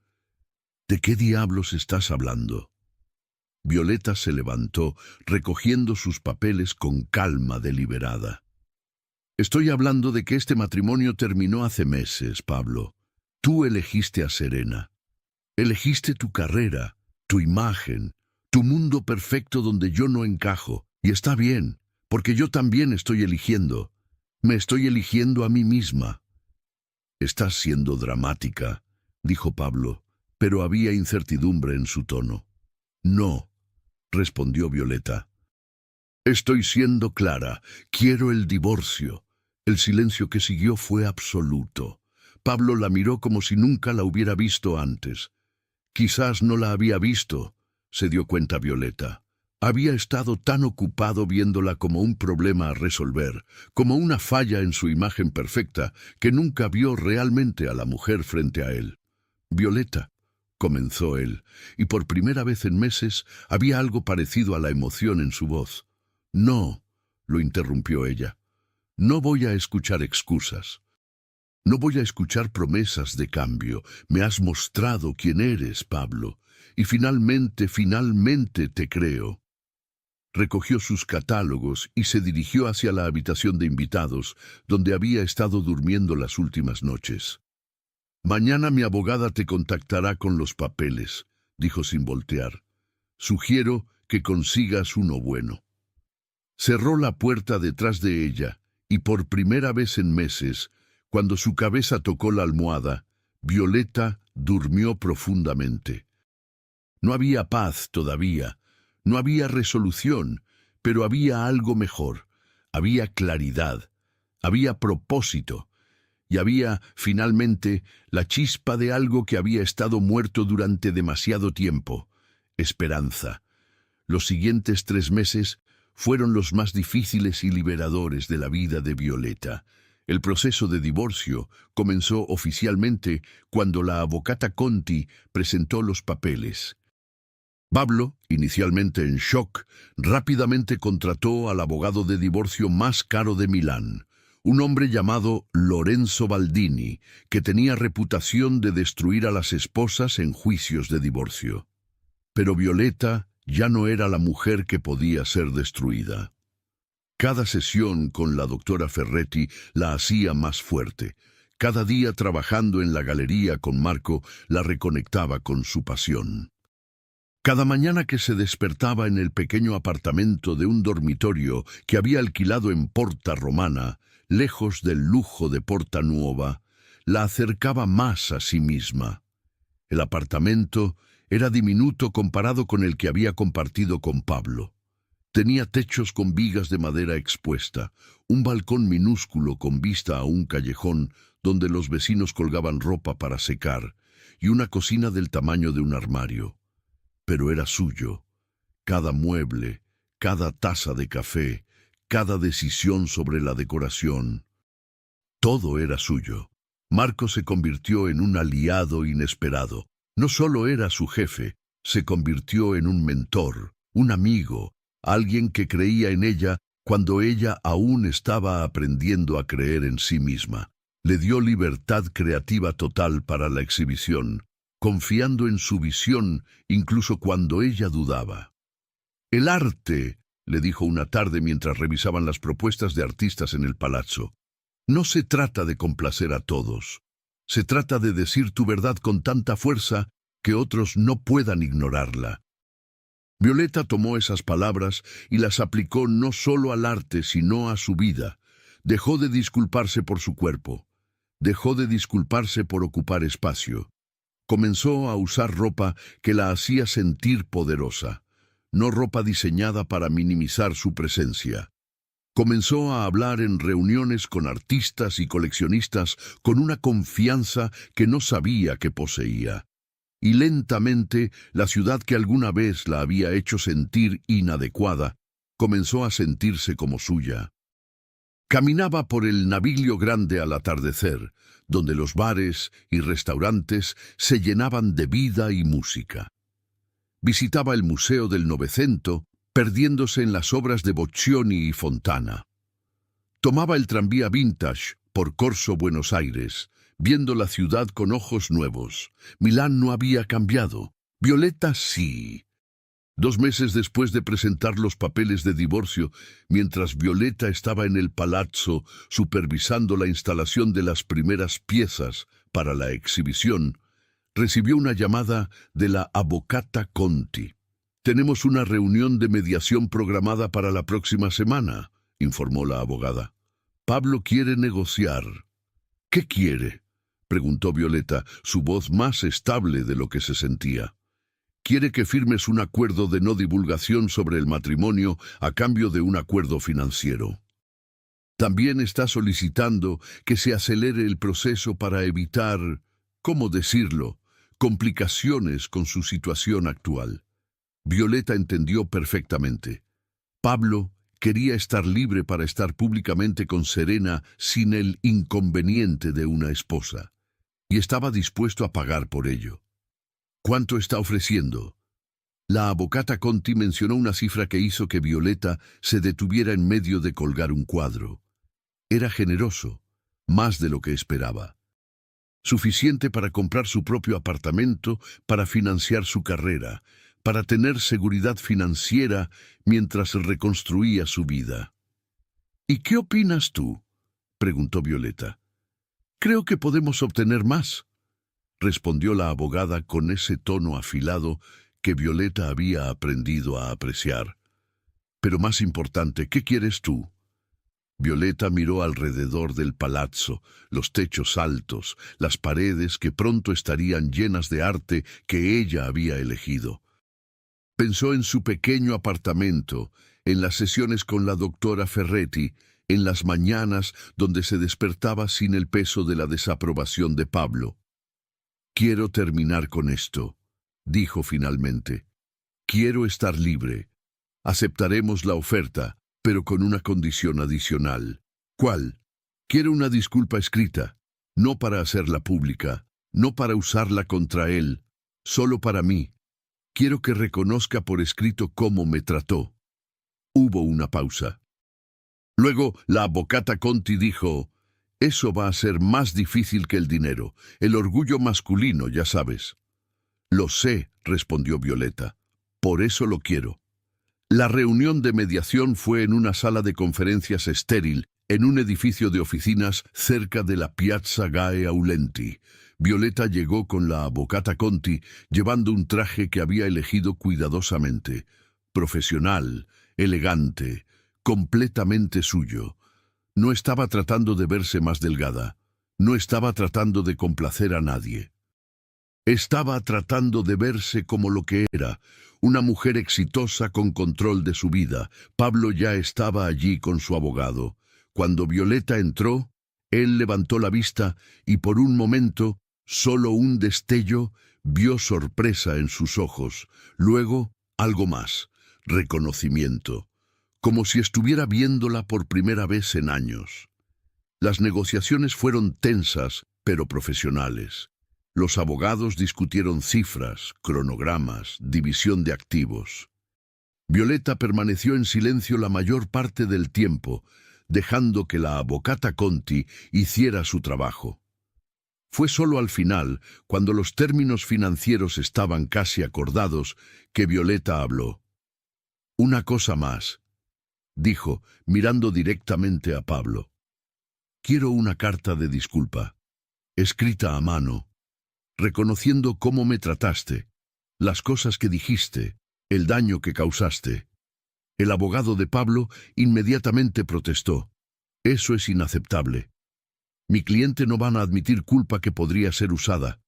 «¿De qué diablos estás hablando?» Violeta se levantó, recogiendo sus papeles con calma deliberada. «Estoy hablando de que este matrimonio terminó hace meses, Pablo. Tú elegiste a Serena. Elegiste tu carrera, tu imagen, tu mundo perfecto donde yo no encajo. Y está bien, porque yo también estoy eligiendo. Me estoy eligiendo a mí misma». «Estás siendo dramática», dijo Pablo, pero había incertidumbre en su tono. «No», respondió Violeta. «Estoy siendo clara. Quiero el divorcio». El silencio que siguió fue absoluto. Pablo la miró como si nunca la hubiera visto antes. Quizás no la había visto, se dio cuenta Violeta. Había estado tan ocupado viéndola como un problema a resolver, como una falla en su imagen perfecta, que nunca vio realmente a la mujer frente a él. «Violeta», comenzó él, y por primera vez en meses había algo parecido a la emoción en su voz. «No», lo interrumpió ella. «No voy a escuchar excusas. No voy a escuchar promesas de cambio. Me has mostrado quién eres, Pablo, y finalmente te creo». recogió sus catálogos y se dirigió hacia la habitación de invitados, donde había estado durmiendo las últimas noches. «Mañana mi abogada te contactará con los papeles», dijo sin voltear. «Sugiero que consigas uno bueno». Cerró la puerta detrás de ella, y por primera vez en meses, cuando su cabeza tocó la almohada, Violeta durmió profundamente. No había paz todavía, no había resolución, pero había algo mejor, había claridad, había propósito, y había, finalmente, la chispa de algo que había estado muerto durante demasiado tiempo: esperanza. Los siguientes 3 meses fueron los más difíciles y liberadores de la vida de Violeta. El proceso de divorcio comenzó oficialmente cuando la avocata Conti presentó los papeles. Pablo, inicialmente en shock, rápidamente contrató al abogado de divorcio más caro de Milán, un hombre llamado Lorenzo Baldini, que tenía reputación de destruir a las esposas en juicios de divorcio. Pero Violeta ya no era la mujer que podía ser destruida. Cada sesión con la doctora Ferretti la hacía más fuerte. Cada día trabajando en la galería con Marco la reconectaba con su pasión. Cada mañana que se despertaba en el pequeño apartamento de un dormitorio que había alquilado en Porta Romana, lejos del lujo de Porta Nuova, la acercaba más a sí misma. El apartamento era diminuto comparado con el que había compartido con Pablo. Tenía techos con vigas de madera expuesta, un balcón minúsculo con vista a un callejón donde los vecinos colgaban ropa para secar, y una cocina del tamaño de un armario. Pero era suyo. Cada mueble, cada taza de café, cada decisión sobre la decoración. Todo era suyo. Marco se convirtió en un aliado inesperado. No solo era su jefe, se convirtió en un mentor, un amigo, alguien que creía en ella cuando ella aún estaba aprendiendo a creer en sí misma. Le dio libertad creativa total para la exhibición, confiando en su visión incluso cuando ella dudaba. «El arte», le dijo una tarde mientras revisaban las propuestas de artistas en el palazzo, «no se trata de complacer a todos. Se trata de decir tu verdad con tanta fuerza que otros no puedan ignorarla». Violeta tomó esas palabras y las aplicó no solo al arte, sino a su vida. Dejó de disculparse por su cuerpo. Dejó de disculparse por ocupar espacio. Comenzó a usar ropa que la hacía sentir poderosa, no ropa diseñada para minimizar su presencia. Comenzó a hablar en reuniones con artistas y coleccionistas con una confianza que no sabía que poseía. Y lentamente, la ciudad que alguna vez la había hecho sentir inadecuada, comenzó a sentirse como suya. Caminaba por el Naviglio Grande al atardecer, donde los bares y restaurantes se llenaban de vida y música. Visitaba el Museo del Novecento, perdiéndose en las obras de Boccioni y Fontana. Tomaba el tranvía vintage por Corso Buenos Aires, viendo la ciudad con ojos nuevos. Milán no había cambiado. Violeta sí. 2 meses después de presentar los papeles de divorcio, mientras Violeta estaba en el palazzo supervisando la instalación de las primeras piezas para la exhibición, recibió una llamada de la avocata Conti. «Tenemos una reunión de mediación programada para la próxima semana», informó la abogada. «Pablo quiere negociar». «¿Qué quiere?», preguntó Violeta, su voz más estable de lo que se sentía. «Quiere que firmes un acuerdo de no divulgación sobre el matrimonio a cambio de un acuerdo financiero. También está solicitando que se acelere el proceso para evitar, ¿cómo decirlo?, complicaciones con su situación actual». Violeta entendió perfectamente. Pablo quería estar libre para estar públicamente con Serena sin el inconveniente de una esposa, y estaba dispuesto a pagar por ello. «¿Cuánto está ofreciendo?». La avocata Conti mencionó una cifra que hizo que Violeta se detuviera en medio de colgar un cuadro. Era generoso, más de lo que esperaba. Suficiente para comprar su propio apartamento, para financiar su carrera, para tener seguridad financiera mientras reconstruía su vida. ¿Y qué opinas tú?, preguntó Violeta. Creo que podemos obtener más, respondió la abogada con ese tono afilado que Violeta había aprendido a apreciar. Pero más importante, ¿qué quieres tú? Violeta miró alrededor del palazzo, los techos altos, las paredes que pronto estarían llenas de arte que ella había elegido. Pensó en su pequeño apartamento, en las sesiones con la doctora Ferretti, en las mañanas donde se despertaba sin el peso de la desaprobación de Pablo. «Quiero terminar con esto», dijo finalmente. «Quiero estar libre. Aceptaremos la oferta, pero con una condición adicional». «¿Cuál?» «Quiero una disculpa escrita, no para hacerla pública, no para usarla contra él, solo para mí. Quiero que reconozca por escrito cómo me trató». Hubo una pausa. Luego la avocata Conti dijo: «Eso va a ser más difícil que el dinero, el orgullo masculino, ya sabes». «Lo sé», respondió Violeta. «Por eso lo quiero». La reunión de mediación fue en una sala de conferencias estéril, en un edificio de oficinas cerca de la Piazza Gae Aulenti. Violeta llegó con la avocata Conti, llevando un traje que había elegido cuidadosamente. Profesional, elegante, completamente suyo. No estaba tratando de verse más delgada. No estaba tratando de complacer a nadie. Estaba tratando de verse como lo que era, una mujer exitosa con control de su vida. Pablo ya estaba allí con su abogado. Cuando Violeta entró, él levantó la vista y por un momento, solo un destello, vio sorpresa en sus ojos. Luego, algo más, reconocimiento, como si estuviera viéndola por primera vez en años. Las negociaciones fueron tensas, pero profesionales. Los abogados discutieron cifras, cronogramas, división de activos. Violeta permaneció en silencio la mayor parte del tiempo, dejando que la avocata Conti hiciera su trabajo. Fue solo al final, cuando los términos financieros estaban casi acordados, que Violeta habló. «Una cosa más», dijo, mirando directamente a Pablo. «Quiero una carta de disculpa, escrita a mano, reconociendo cómo me trataste, las cosas que dijiste, el daño que causaste». El abogado de Pablo inmediatamente protestó. «Eso es inaceptable. Mi cliente no va a admitir culpa que podría ser usada».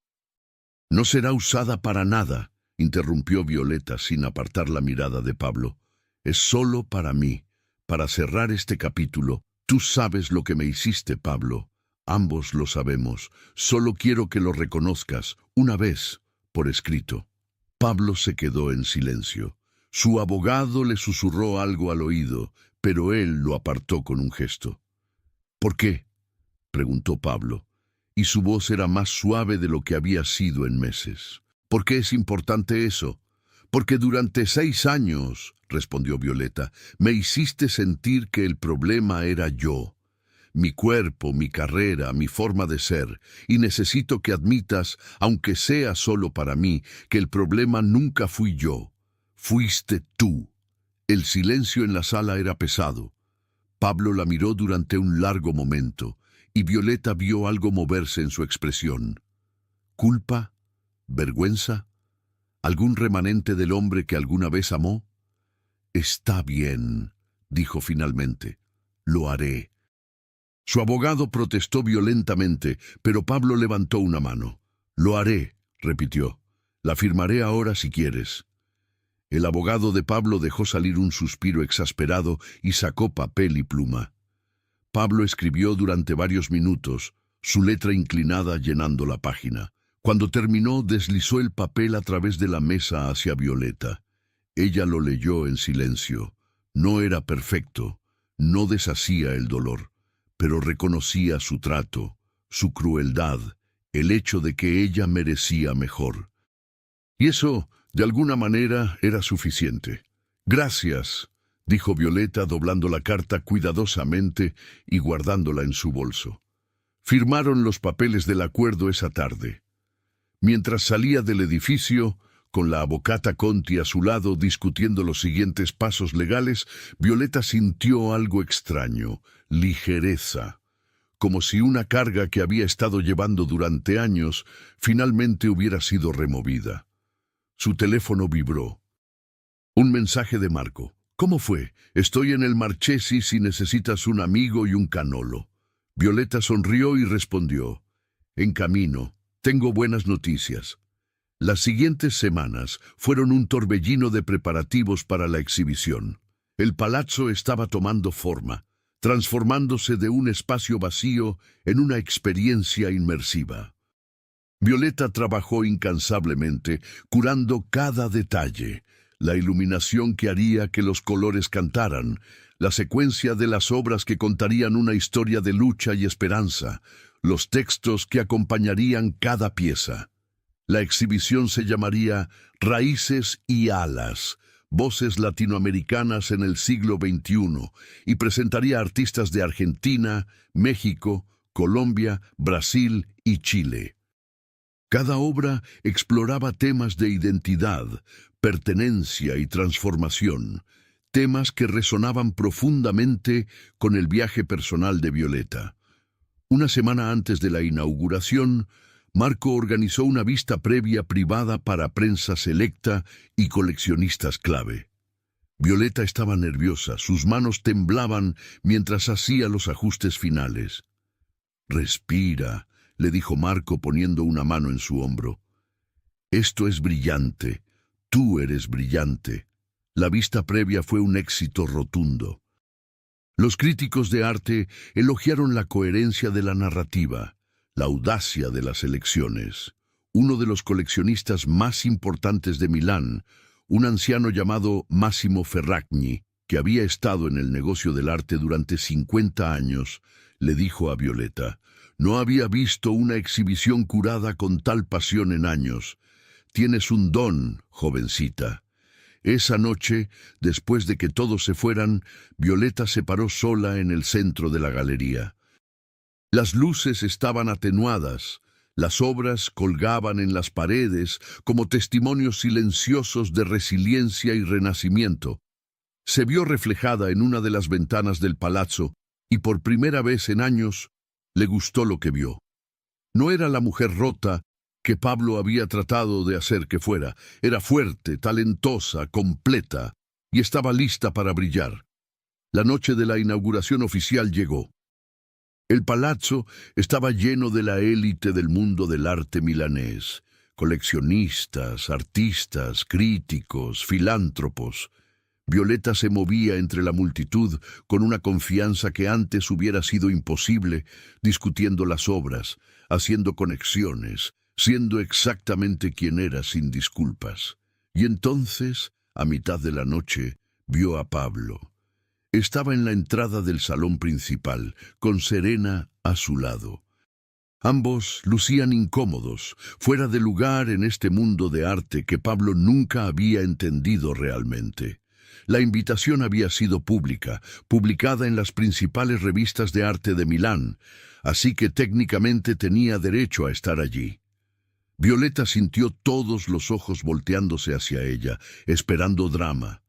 «No será usada para nada», interrumpió Violeta sin apartar la mirada de Pablo. «Es solo para mí, para cerrar este capítulo. Tú sabes lo que me hiciste, Pablo. Ambos lo sabemos. Solo quiero que lo reconozcas, una vez, por escrito». Pablo se quedó en silencio. Su abogado le susurró algo al oído, pero él lo apartó con un gesto. «¿Por qué?», preguntó Pablo, y su voz era más suave de lo que había sido en meses. «¿Por qué es importante eso?». «Porque durante 6 años», respondió Violeta, «me hiciste sentir que el problema era yo. Mi cuerpo, mi carrera, mi forma de ser, y necesito que admitas, aunque sea solo para mí, que el problema nunca fui yo. Fuiste tú». El silencio en la sala era pesado. Pablo la miró durante un largo momento, y Violeta vio algo moverse en su expresión. ¿Culpa? ¿Vergüenza? ¿Algún remanente del hombre que alguna vez amó? «Está bien», dijo finalmente. «Lo haré». Su abogado protestó violentamente, pero Pablo levantó una mano. «Lo haré», repitió. «La firmaré ahora si quieres». El abogado de Pablo dejó salir un suspiro exasperado y sacó papel y pluma. Pablo escribió durante varios minutos, su letra inclinada llenando la página. Cuando terminó, deslizó el papel a través de la mesa hacia Violeta. Ella lo leyó en silencio. No era perfecto, no deshacía el dolor, pero reconocía su trato, su crueldad, el hecho de que ella merecía mejor. Y eso, de alguna manera, era suficiente. «Gracias», dijo Violeta doblando la carta cuidadosamente y guardándola en su bolso. Firmaron los papeles del acuerdo esa tarde. Mientras salía del edificio, Con la abogata Conti a su lado discutiendo los siguientes pasos legales, Violeta sintió algo extraño, ligereza, como si una carga que había estado llevando durante años finalmente hubiera sido removida. Su teléfono vibró. Un mensaje de Marco. ¿Cómo fue? Estoy en el Marchesi si necesitas un amigo y un canolo. Violeta sonrió y respondió. En camino. Tengo buenas noticias. Las siguientes semanas fueron un torbellino de preparativos para la exhibición. El palazzo estaba tomando forma, transformándose de un espacio vacío en una experiencia inmersiva. Violeta trabajó incansablemente, curando cada detalle, la iluminación que haría que los colores cantaran, la secuencia de las obras que contarían una historia de lucha y esperanza, los textos que acompañarían cada pieza. La exhibición se llamaría Raíces y Alas, voces latinoamericanas en el siglo XXI, y presentaría artistas de Argentina, México, Colombia, Brasil y Chile. Cada obra exploraba temas de identidad, pertenencia y transformación, temas que resonaban profundamente con el viaje personal de Violeta. Una semana antes de la inauguración, Marco organizó una vista previa privada para prensa selecta y coleccionistas clave. Violeta estaba nerviosa, sus manos temblaban mientras hacía los ajustes finales. «Respira», le dijo Marco poniendo una mano en su hombro. «Esto es brillante, tú eres brillante». La vista previa fue un éxito rotundo. Los críticos de arte elogiaron la coherencia de la narrativa, la audacia de las elecciones. Uno de los coleccionistas más importantes de Milán, un anciano llamado Massimo Ferragni, que había estado en el negocio del arte durante 50 años, le dijo a Violeta, «No había visto una exhibición curada con tal pasión en años. Tienes un don, jovencita». Esa noche, después de que todos se fueran, Violeta se paró sola en el centro de la galería. Las luces estaban atenuadas, las obras colgaban en las paredes como testimonios silenciosos de resiliencia y renacimiento. Se vio reflejada en una de las ventanas del palazzo y por primera vez en años le gustó lo que vio. No era la mujer rota que Pablo había tratado de hacer que fuera. Era fuerte, talentosa, completa y estaba lista para brillar. La noche de la inauguración oficial llegó. El palazzo estaba lleno de la élite del mundo del arte milanés, coleccionistas, artistas, críticos, filántropos. Violeta se movía entre la multitud con una confianza que antes hubiera sido imposible, discutiendo las obras, haciendo conexiones, siendo exactamente quien era sin disculpas. Y entonces, a mitad de la noche, vio a Pablo. Estaba en la entrada del salón principal, con Serena a su lado. Ambos lucían incómodos, fuera de lugar en este mundo de arte que Pablo nunca había entendido realmente. La invitación había sido pública, publicada en las principales revistas de arte de Milán, así que técnicamente tenía derecho a estar allí. Violeta sintió todos los ojos volteándose hacia ella, esperando drama.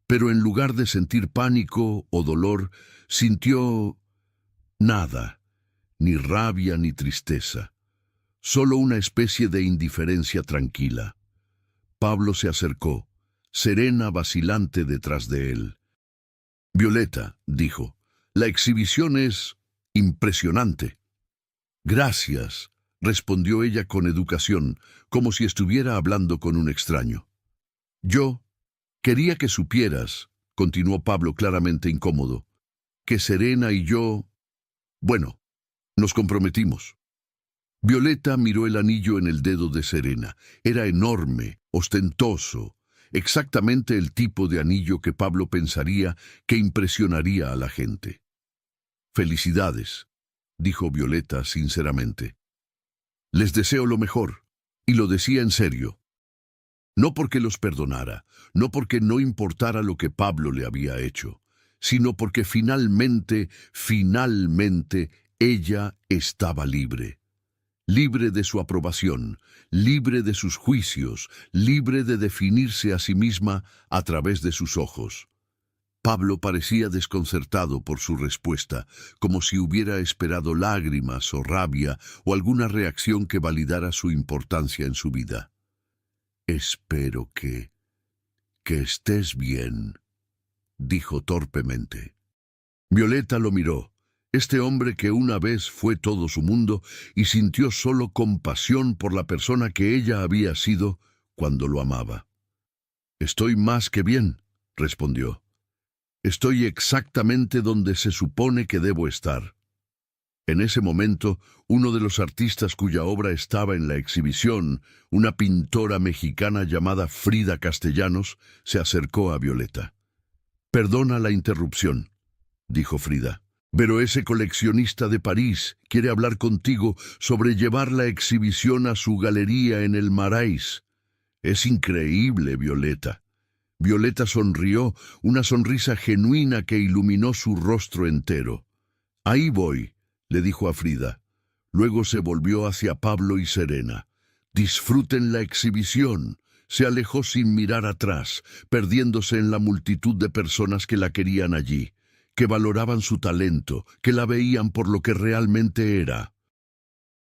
Pero en lugar de sentir pánico o dolor, sintió nada, ni rabia ni tristeza, solo una especie de indiferencia tranquila. Pablo se acercó, Serena vacilante detrás de él. «Violeta», dijo, «la exhibición es impresionante». «Gracias», respondió ella con educación, como si estuviera hablando con un extraño. «Yo quería que supieras», continuó Pablo claramente incómodo, «que Serena y yo, bueno, nos comprometimos». Violeta miró el anillo en el dedo de Serena. Era enorme, ostentoso, exactamente el tipo de anillo que Pablo pensaría que impresionaría a la gente. «Felicidades», dijo Violeta sinceramente. «Les deseo lo mejor», y lo decía en serio. No porque los perdonara, no porque no importara lo que Pablo le había hecho, sino porque finalmente, ella estaba libre. libre de su aprobación, libre de sus juicios, libre de definirse a sí misma a través de sus ojos. Pablo parecía desconcertado por su respuesta, como si hubiera esperado lágrimas o rabia o alguna reacción que validara su importancia en su vida. «Espero que estés bien», dijo torpemente. Violeta lo miró, este hombre que una vez fue todo su mundo, y sintió solo compasión por la persona que ella había sido cuando lo amaba. «Estoy más que bien», respondió. «Estoy exactamente donde se supone que debo estar». En ese momento, uno de los artistas cuya obra estaba en la exhibición, una pintora mexicana llamada Frida Castellanos, se acercó a Violeta. «Perdona la interrupción», dijo Frida, «pero ese coleccionista de París quiere hablar contigo sobre llevar la exhibición a su galería en el Marais». «Es increíble, Violeta». Violeta sonrió, una sonrisa genuina que iluminó su rostro entero. «Ahí voy», le dijo a Frida. Luego se volvió hacia Pablo y Serena. «Disfruten la exhibición». Se alejó sin mirar atrás, perdiéndose en la multitud de personas que la querían allí, que valoraban su talento, que la veían por lo que realmente era.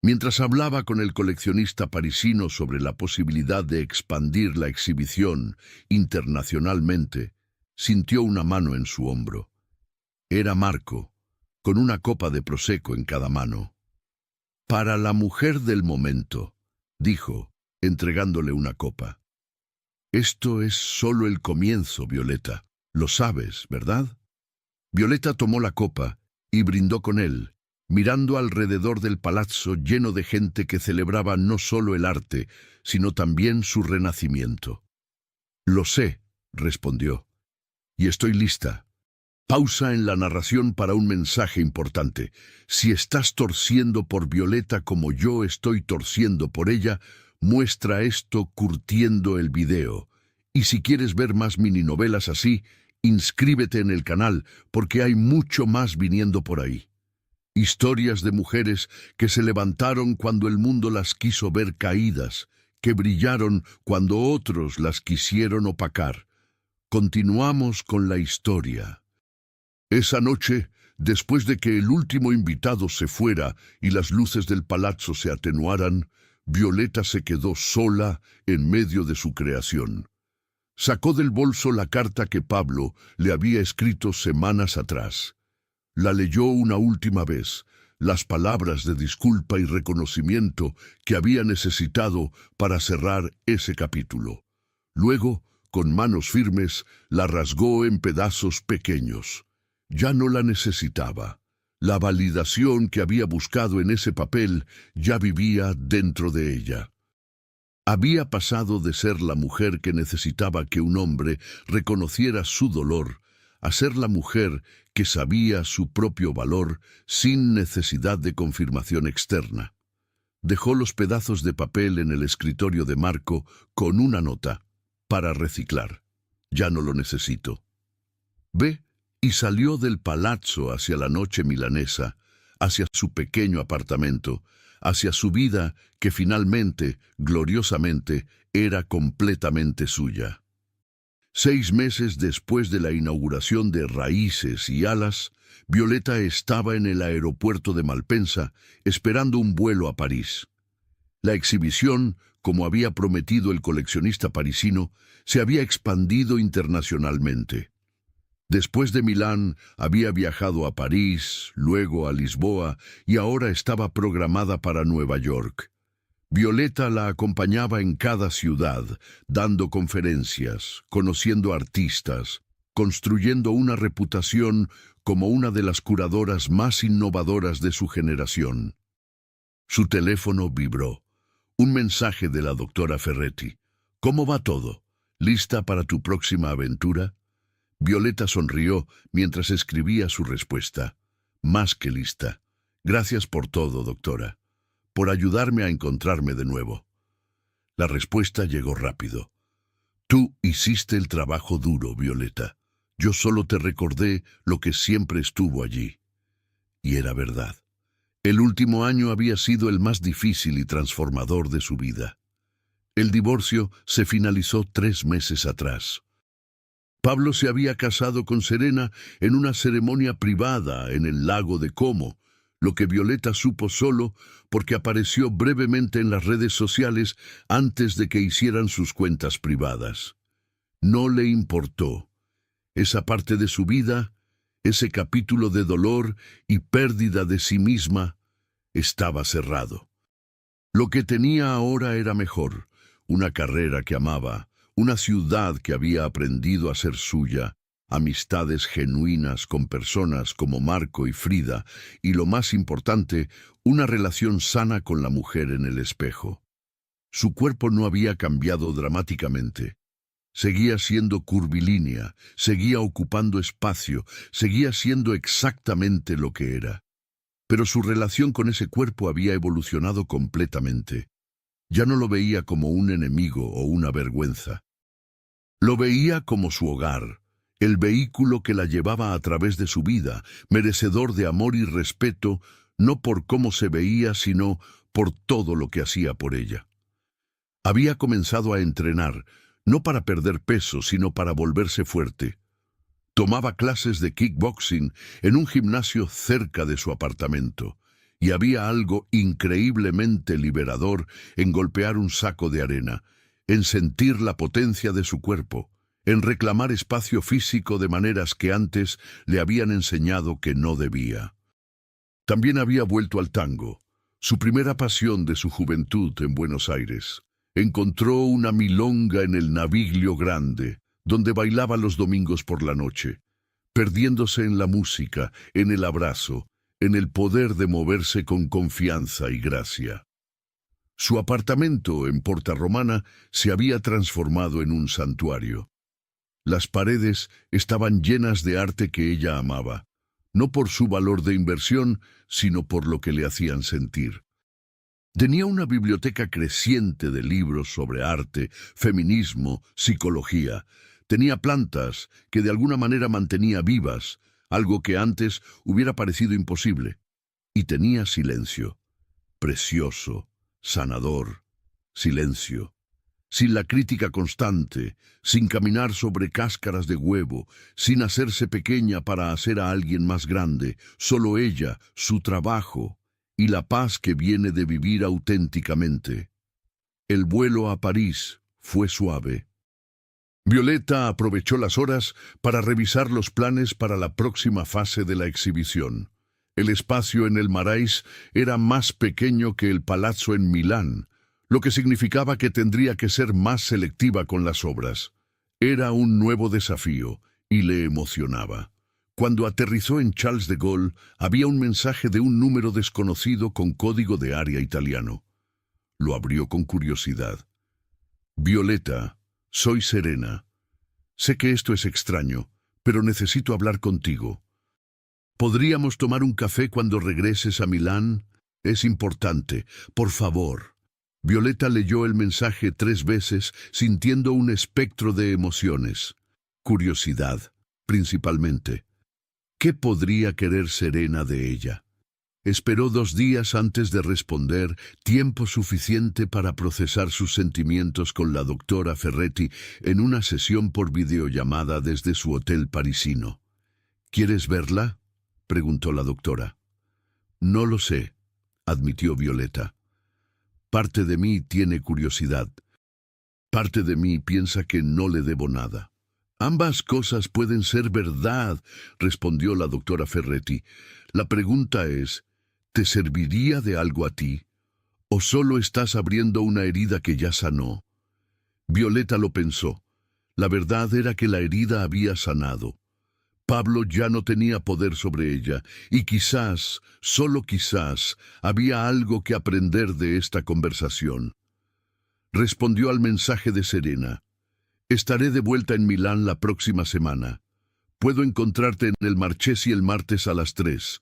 Mientras hablaba con el coleccionista parisino sobre la posibilidad de expandir la exhibición internacionalmente, sintió una mano en su hombro. Era Marco, con una copa de prosecco en cada mano. «Para la mujer del momento», dijo, entregándole una copa. «Esto es solo el comienzo, Violeta. Lo sabes, ¿verdad?» Violeta tomó la copa y brindó con él, mirando alrededor del palazzo lleno de gente que celebraba no solo el arte, sino también su renacimiento. «Lo sé», respondió, «y estoy lista». Pausa en la narración para un mensaje importante. Si estás torciendo por Violeta como yo estoy torciendo por ella, muestra esto curtiendo el video. Y si quieres ver más mininovelas así, inscríbete en el canal, porque hay mucho más viniendo por ahí. Historias de mujeres que se levantaron cuando el mundo las quiso ver caídas, que brillaron cuando otros las quisieron opacar. Continuamos con la historia. Esa noche, después de que el último invitado se fuera y las luces del palazzo se atenuaran, Violeta se quedó sola en medio de su creación. Sacó del bolso la carta que Pablo le había escrito semanas atrás. La leyó una última vez, las palabras de disculpa y reconocimiento que había necesitado para cerrar ese capítulo. Luego, con manos firmes, la rasgó en pedazos pequeños. Ya no la necesitaba. La validación que había buscado en ese papel ya vivía dentro de ella. Había pasado de ser la mujer que necesitaba que un hombre reconociera su dolor a ser la mujer que sabía su propio valor sin necesidad de confirmación externa. Dejó los pedazos de papel en el escritorio de Marco con una nota: «Para reciclar. Ya no lo necesito». Ve, y salió del palazzo hacia la noche milanesa, hacia su pequeño apartamento, hacia su vida que finalmente, gloriosamente, era completamente suya. 6 meses después de la inauguración de Raíces y Alas, Violeta estaba en el aeropuerto de Malpensa esperando un vuelo a París. La exhibición, como había prometido el coleccionista parisino, se había expandido internacionalmente. Después de Milán, había viajado a París, luego a Lisboa y ahora estaba programada para Nueva York. Violeta la acompañaba en cada ciudad, dando conferencias, conociendo artistas, construyendo una reputación como una de las curadoras más innovadoras de su generación. Su teléfono vibró. Un mensaje de la doctora Ferretti. «¿Cómo va todo? ¿Lista para tu próxima aventura?» Violeta sonrió mientras escribía su respuesta. «Más que lista. Gracias por todo, doctora. Por ayudarme a encontrarme de nuevo». La respuesta llegó rápido. «Tú hiciste el trabajo duro, Violeta. Yo solo te recordé lo que siempre estuvo allí». Y era verdad. El último año había sido el más difícil y transformador de su vida. El divorcio se finalizó 3 meses atrás. Pablo se había casado con Serena en una ceremonia privada en el lago de Como, lo que Violeta supo solo porque apareció brevemente en las redes sociales antes de que hicieran sus cuentas privadas. No le importó. Esa parte de su vida, ese capítulo de dolor y pérdida de sí misma, estaba cerrado. Lo que tenía ahora era mejor: una carrera que amaba, una ciudad que había aprendido a ser suya, amistades genuinas con personas como Marco y Frida, y lo más importante, una relación sana con la mujer en el espejo. Su cuerpo no había cambiado dramáticamente. Seguía siendo curvilínea, seguía ocupando espacio, seguía siendo exactamente lo que era. Pero su relación con ese cuerpo había evolucionado completamente. Ya no lo veía como un enemigo o una vergüenza. Lo veía como su hogar, el vehículo que la llevaba a través de su vida, merecedor de amor y respeto, no por cómo se veía, sino por todo lo que hacía por ella. Había comenzado a entrenar, no para perder peso, sino para volverse fuerte. Tomaba clases de kickboxing en un gimnasio cerca de su apartamento, y había algo increíblemente liberador en golpear un saco de arena, en sentir la potencia de su cuerpo, en reclamar espacio físico de maneras que antes le habían enseñado que no debía. También había vuelto al tango, su primera pasión de su juventud en Buenos Aires. Encontró una milonga en el Naviglio Grande, donde bailaba los domingos por la noche, perdiéndose en la música, en el abrazo, en el poder de moverse con confianza y gracia. Su apartamento en Porta Romana se había transformado en un santuario. Las paredes estaban llenas de arte que ella amaba, no por su valor de inversión, sino por lo que le hacían sentir. Tenía una biblioteca creciente de libros sobre arte, feminismo, psicología. Tenía plantas que de alguna manera mantenía vivas, algo que antes hubiera parecido imposible. Y tenía silencio, precioso, sanador, silencio. Sin la crítica constante, sin caminar sobre cáscaras de huevo, sin hacerse pequeña para hacer a alguien más grande, solo ella, su trabajo y la paz que viene de vivir auténticamente. El vuelo a París fue suave. Violeta aprovechó las horas para revisar los planes para la próxima fase de la exhibición. El espacio en el Marais era más pequeño que el Palazzo en Milán, lo que significaba que tendría que ser más selectiva con las obras. Era un nuevo desafío y le emocionaba. Cuando aterrizó en Charles de Gaulle, había un mensaje de un número desconocido con código de área italiano. Lo abrió con curiosidad. Violeta, soy Serena. Sé que esto es extraño, pero necesito hablar contigo. ¿Podríamos tomar un café cuando regreses a Milán? Es importante, por favor. Violeta leyó el mensaje 3 veces, sintiendo un espectro de emociones. Curiosidad, principalmente. ¿Qué podría querer Serena de ella? Esperó 2 días antes de responder, tiempo suficiente para procesar sus sentimientos con la doctora Ferretti en una sesión por videollamada desde su hotel parisino. ¿Quieres verla?, preguntó la doctora. No lo sé, admitió Violeta. Parte de mí tiene curiosidad. Parte de mí piensa que no le debo nada. Ambas cosas pueden ser verdad, respondió la doctora Ferretti. La pregunta es, ¿te serviría de algo a ti? ¿O solo estás abriendo una herida que ya sanó? Violeta lo pensó. La verdad era que la herida había sanado. Pablo ya no tenía poder sobre ella, y quizás, solo quizás, había algo que aprender de esta conversación. Respondió al mensaje de Serena. Estaré de vuelta en Milán la próxima semana. Puedo encontrarte en el Marchesi el martes a las 3.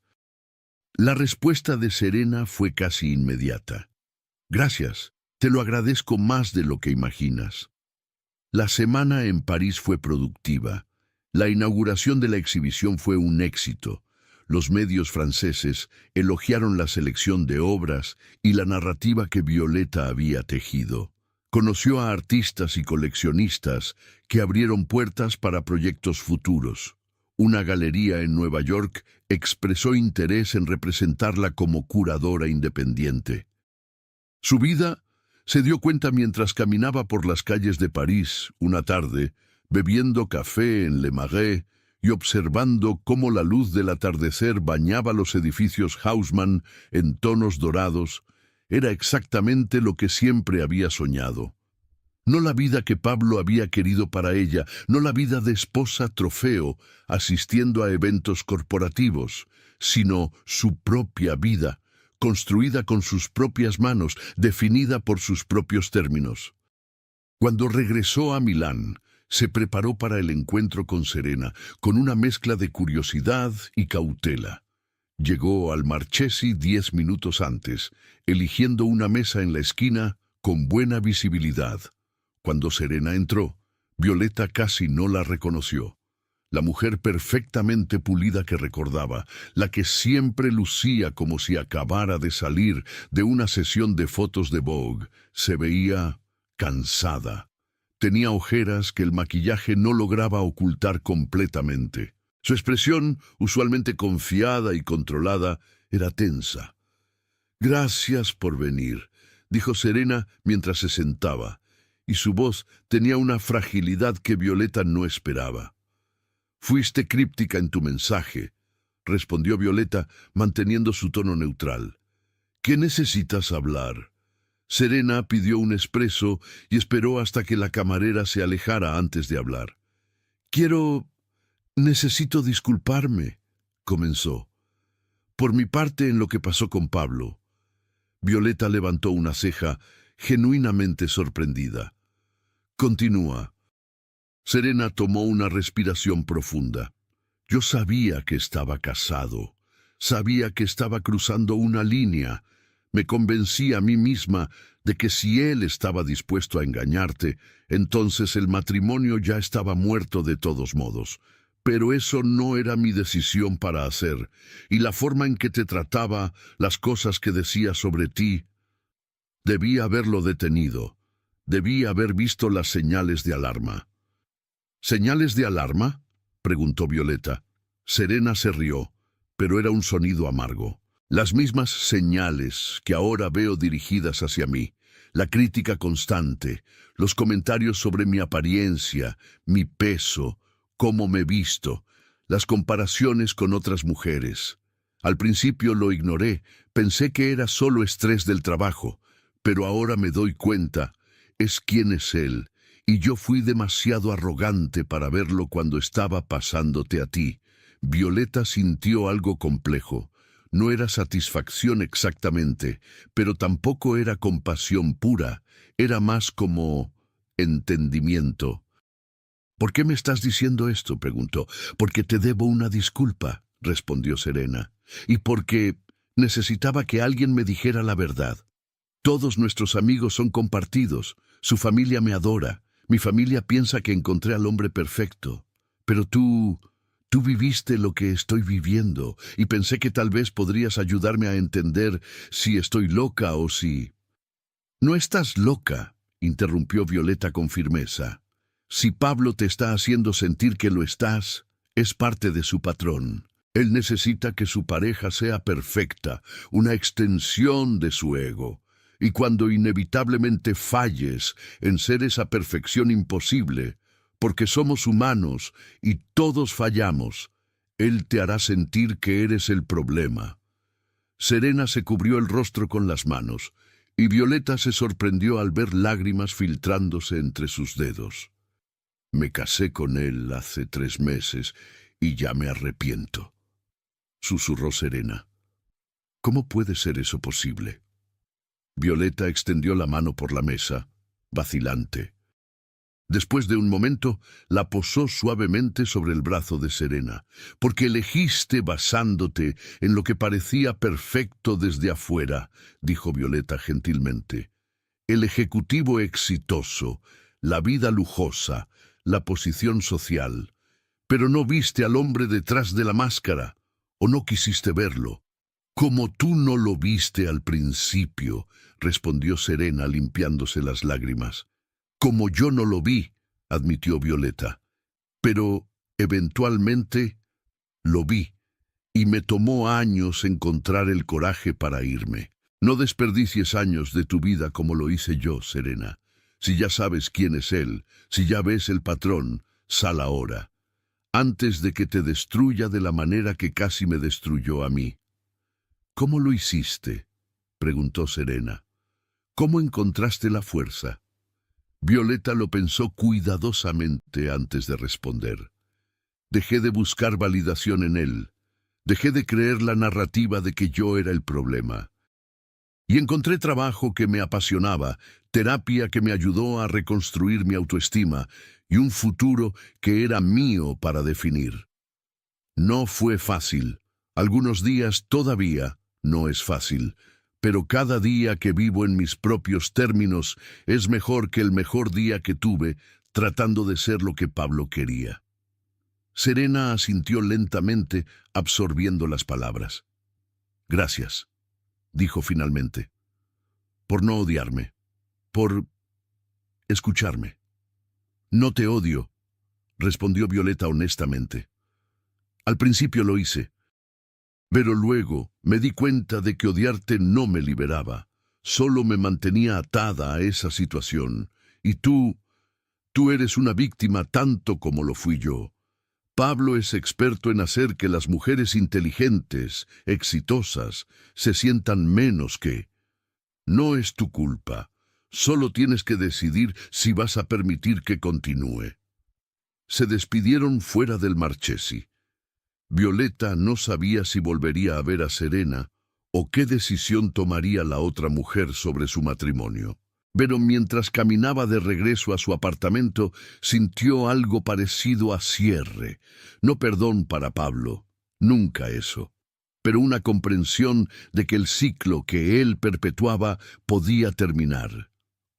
La respuesta de Serena fue casi inmediata. Gracias, te lo agradezco más de lo que imaginas. La semana en París fue productiva. La inauguración de la exhibición fue un éxito. Los medios franceses elogiaron la selección de obras y la narrativa que Violeta había tejido. Conoció a artistas y coleccionistas que abrieron puertas para proyectos futuros. Una galería en Nueva York expresó interés en representarla como curadora independiente. Su vida se dio cuenta mientras caminaba por las calles de París una tarde, bebiendo café en Le Marais y observando cómo la luz del atardecer bañaba los edificios Haussmann en tonos dorados. Era exactamente lo que siempre había soñado. No la vida que Pablo había querido para ella, no la vida de esposa trofeo asistiendo a eventos corporativos, sino su propia vida, construida con sus propias manos, definida por sus propios términos. Cuando regresó a Milán, se preparó para el encuentro con Serena, con una mezcla de curiosidad y cautela. Llegó al Marchesi 10 minutos antes, eligiendo una mesa en la esquina con buena visibilidad. Cuando Serena entró, Violeta casi no la reconoció. La mujer perfectamente pulida que recordaba, la que siempre lucía como si acabara de salir de una sesión de fotos de Vogue, se veía cansada. Tenía ojeras que el maquillaje no lograba ocultar completamente. Su expresión, usualmente confiada y controlada, era tensa. «Gracias por venir», dijo Serena mientras se sentaba, y su voz tenía una fragilidad que Violeta no esperaba. «Fuiste críptica en tu mensaje», respondió Violeta, manteniendo su tono neutral. «¿Qué necesitas hablar?» Serena pidió un espresso y esperó hasta que la camarera se alejara antes de hablar. «Necesito disculparme», comenzó. «Por mi parte en lo que pasó con Pablo». Violeta levantó una ceja, genuinamente sorprendida. «Continúa». Serena tomó una respiración profunda. «Yo sabía que estaba casado. Sabía que estaba cruzando una línea. Me convencí a mí misma de que si él estaba dispuesto a engañarte, entonces el matrimonio ya estaba muerto de todos modos. Pero eso no era mi decisión para hacer, y la forma en que te trataba, las cosas que decía sobre ti, debí haberlo detenido. Debí haber visto las señales de alarma». «¿Señales de alarma?», preguntó Violeta. Serena se rió, pero era un sonido amargo. «Las mismas señales que ahora veo dirigidas hacia mí, la crítica constante, los comentarios sobre mi apariencia, mi peso, cómo me visto, las comparaciones con otras mujeres. Al principio lo ignoré, pensé que era solo estrés del trabajo, pero ahora me doy cuenta, es quién es él, y yo fui demasiado arrogante para verlo cuando estaba pasándote a ti». Violeta sintió algo complejo. No era satisfacción exactamente, pero tampoco era compasión pura, era más como entendimiento. «¿Por qué me estás diciendo esto?», preguntó. «Porque te debo una disculpa», respondió Serena, «y porque necesitaba que alguien me dijera la verdad. Todos nuestros amigos son compartidos, su familia me adora, mi familia piensa que encontré al hombre perfecto, pero tú viviste lo que estoy viviendo y pensé que tal vez podrías ayudarme a entender si estoy loca o si...». «No estás loca», interrumpió Violeta con firmeza. «Si Pablo te está haciendo sentir que lo estás, es parte de su patrón. Él necesita que su pareja sea perfecta, una extensión de su ego. Y cuando inevitablemente falles en ser esa perfección imposible, porque somos humanos y todos fallamos, él te hará sentir que eres el problema». Serena se cubrió el rostro con las manos, y Violeta se sorprendió al ver lágrimas filtrándose entre sus dedos. «Me casé con él hace 3 meses y ya me arrepiento», susurró Serena. «¿Cómo puede ser eso posible?». Violeta extendió la mano por la mesa, vacilante. Después de un momento, la posó suavemente sobre el brazo de Serena. «Porque elegiste basándote en lo que parecía perfecto desde afuera», dijo Violeta gentilmente. «El ejecutivo exitoso, la vida lujosa, la posición social. Pero no viste al hombre detrás de la máscara, ¿O no quisiste verlo? Como tú no lo viste al principio, respondió Serena limpiándose las lágrimas. Como yo no lo vi, admitió Violeta. Pero, eventualmente, lo vi, y me tomó años encontrar el coraje para irme. No desperdicies años de tu vida como lo hice yo, Serena. Si ya sabes quién es él, si ya ves el patrón, sal ahora, antes de que te destruya de la manera que casi me destruyó a mí. ¿Cómo lo hiciste?, preguntó Serena. ¿Cómo encontraste la fuerza? Violeta lo pensó cuidadosamente antes de responder. Dejé de buscar validación en él. Dejé de creer la narrativa de que yo era el problema. Y encontré trabajo que me apasionaba, terapia que me ayudó a reconstruir mi autoestima y un futuro que era mío para definir. No fue fácil. Algunos días todavía no es fácil, pero cada día que vivo en mis propios términos es mejor que el mejor día que tuve tratando de ser lo que Pablo quería. Serena asintió lentamente, absorbiendo las palabras. Gracias, dijo finalmente, por no odiarme, por escucharme. No te odio, respondió Violeta honestamente. Al principio lo hice, pero luego me di cuenta de que odiarte no me liberaba, solo me mantenía atada a esa situación, y tú eres una víctima tanto como lo fui yo. Pablo es experto en hacer que las mujeres inteligentes, exitosas, se sientan menos que. No es tu culpa. Solo tienes que decidir si vas a permitir que continúe. Se despidieron fuera del Marchesi. Violeta no sabía si volvería a ver a Serena o qué decisión tomaría la otra mujer sobre su matrimonio. Pero mientras caminaba de regreso a su apartamento, sintió algo parecido a cierre. No perdón para Pablo, nunca eso, pero una comprensión de que el ciclo que él perpetuaba podía terminar.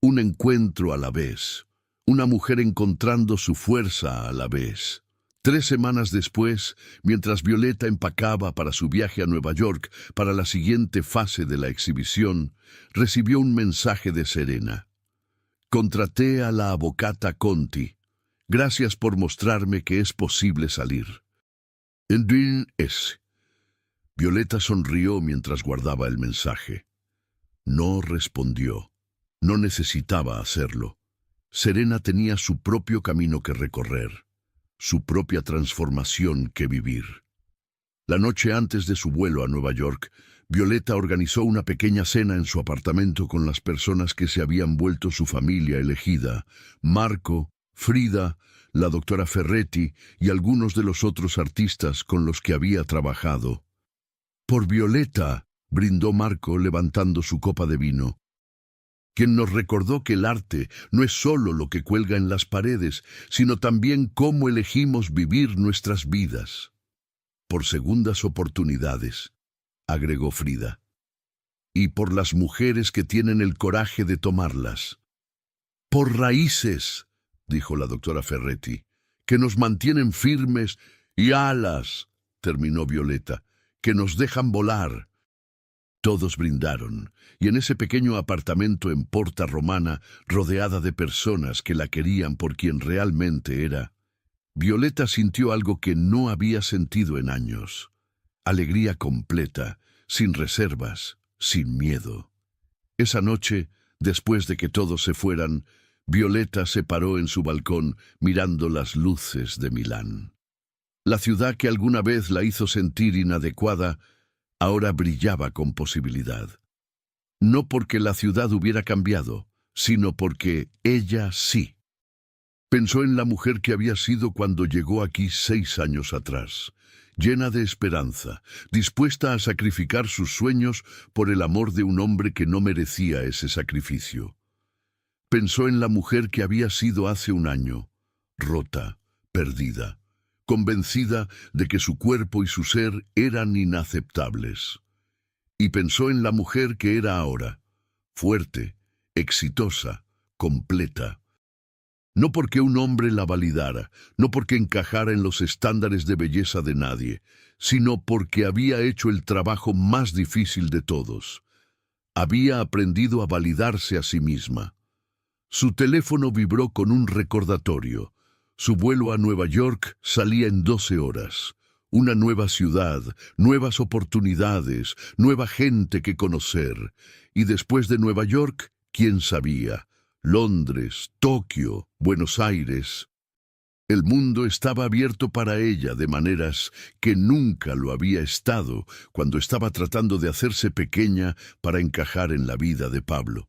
Un encuentro a la vez, una mujer encontrando su fuerza a la vez. 3 semanas después, mientras Violeta empacaba para su viaje a Nueva York para la siguiente fase de la exhibición, recibió un mensaje de Serena. Contraté a la avocata Conti. Gracias por mostrarme que es posible salir. Endrin es. Violeta sonrió mientras guardaba el mensaje. No respondió. No necesitaba hacerlo. Serena tenía su propio camino que recorrer, su propia transformación que vivir. La noche antes de su vuelo a Nueva York, Violeta organizó una pequeña cena en su apartamento con las personas que se habían vuelto su familia elegida: Marco, Frida, la doctora Ferretti y algunos de los otros artistas con los que había trabajado. Por Violeta, brindó Marco levantando su copa de vino, quien nos recordó que el arte no es solo lo que cuelga en las paredes, sino también cómo elegimos vivir nuestras vidas. Por segundas oportunidades, agregó Frida, y por las mujeres que tienen el coraje de tomarlas. Por raíces, dijo la doctora Ferretti, que nos mantienen firmes, y alas, terminó Violeta, que nos dejan volar. Todos brindaron, y en ese pequeño apartamento en Porta Romana, rodeada de personas que la querían por quien realmente era, Violeta sintió algo que no había sentido en años. Alegría completa, sin reservas, sin miedo. Esa noche, después de que todos se fueran, Violeta se paró en su balcón mirando las luces de Milán. La ciudad que alguna vez la hizo sentir inadecuada, ahora brillaba con posibilidad. No porque la ciudad hubiera cambiado, sino porque ella sí. Pensó en la mujer que había sido cuando llegó aquí 6 años atrás, llena de esperanza, dispuesta a sacrificar sus sueños por el amor de un hombre que no merecía ese sacrificio. Pensó en la mujer que había sido hace un año, rota, perdida, convencida de que su cuerpo y su ser eran inaceptables. Y pensó en la mujer que era ahora, fuerte, exitosa, completa. No porque un hombre la validara, no porque encajara en los estándares de belleza de nadie, sino porque había hecho el trabajo más difícil de todos. Había aprendido a validarse a sí misma. Su teléfono vibró con un recordatorio. Su vuelo a Nueva York salía en 12 horas. Una nueva ciudad, nuevas oportunidades, nueva gente que conocer. Y después de Nueva York, ¿quién sabía? Londres, Tokio, Buenos Aires. El mundo estaba abierto para ella de maneras que nunca lo había estado cuando estaba tratando de hacerse pequeña para encajar en la vida de Pablo.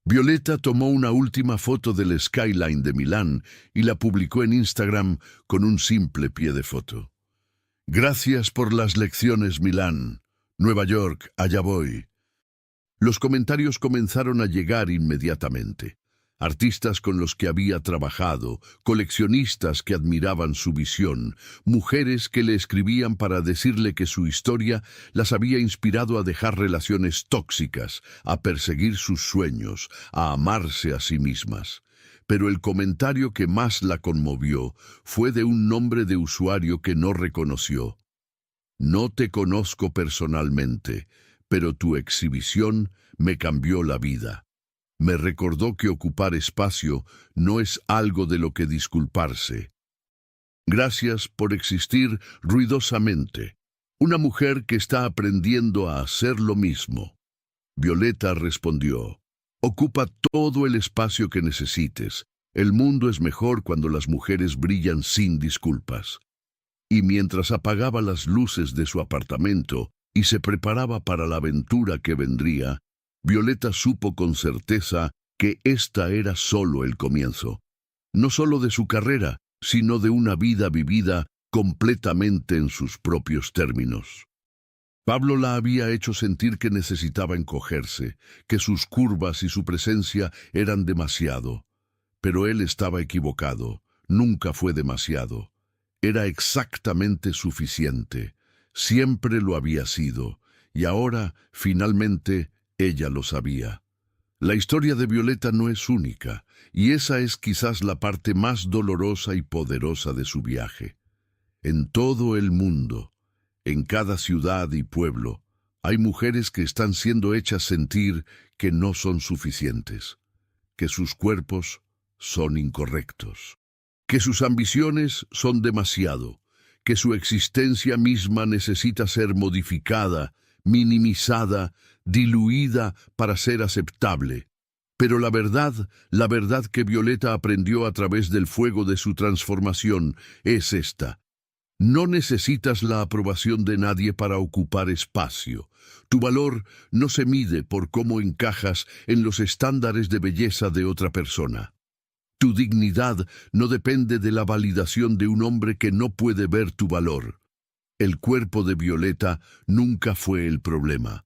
Violeta tomó una última foto del skyline de Milán y la publicó en Instagram con un simple pie de foto. Gracias por las lecciones, Milán. Nueva York, allá voy. Los comentarios comenzaron a llegar inmediatamente. Artistas con los que había trabajado, coleccionistas que admiraban su visión, mujeres que le escribían para decirle que su historia las había inspirado a dejar relaciones tóxicas, a perseguir sus sueños, a amarse a sí mismas. Pero el comentario que más la conmovió fue de un nombre de usuario que no reconoció. No te conozco personalmente, pero tu exhibición me cambió la vida. Me recordó que ocupar espacio no es algo de lo que disculparse. Gracias por existir ruidosamente. Una mujer que está aprendiendo a hacer lo mismo. Violeta respondió: ocupa todo el espacio que necesites. El mundo es mejor cuando las mujeres brillan sin disculpas. Y mientras apagaba las luces de su apartamento y se preparaba para la aventura que vendría, Violeta supo con certeza que esta era solo el comienzo. No solo de su carrera, sino de una vida vivida completamente en sus propios términos. Pablo la había hecho sentir que necesitaba encogerse, que sus curvas y su presencia eran demasiado. Pero él estaba equivocado, nunca fue demasiado. Era exactamente suficiente, siempre lo había sido, y ahora, finalmente, ella lo sabía. La historia de Violeta no es única, y esa es quizás la parte más dolorosa y poderosa de su viaje. En todo el mundo, en cada ciudad y pueblo, hay mujeres que están siendo hechas sentir que no son suficientes, que sus cuerpos son incorrectos, que sus ambiciones son demasiado, que su existencia misma necesita ser modificada, minimizada, diluida para ser aceptable. Pero la verdad que Violeta aprendió a través del fuego de su transformación es esta. No necesitas la aprobación de nadie para ocupar espacio. Tu valor no se mide por cómo encajas en los estándares de belleza de otra persona. Tu dignidad no depende de la validación de un hombre que no puede ver tu valor. El cuerpo de Violeta nunca fue el problema.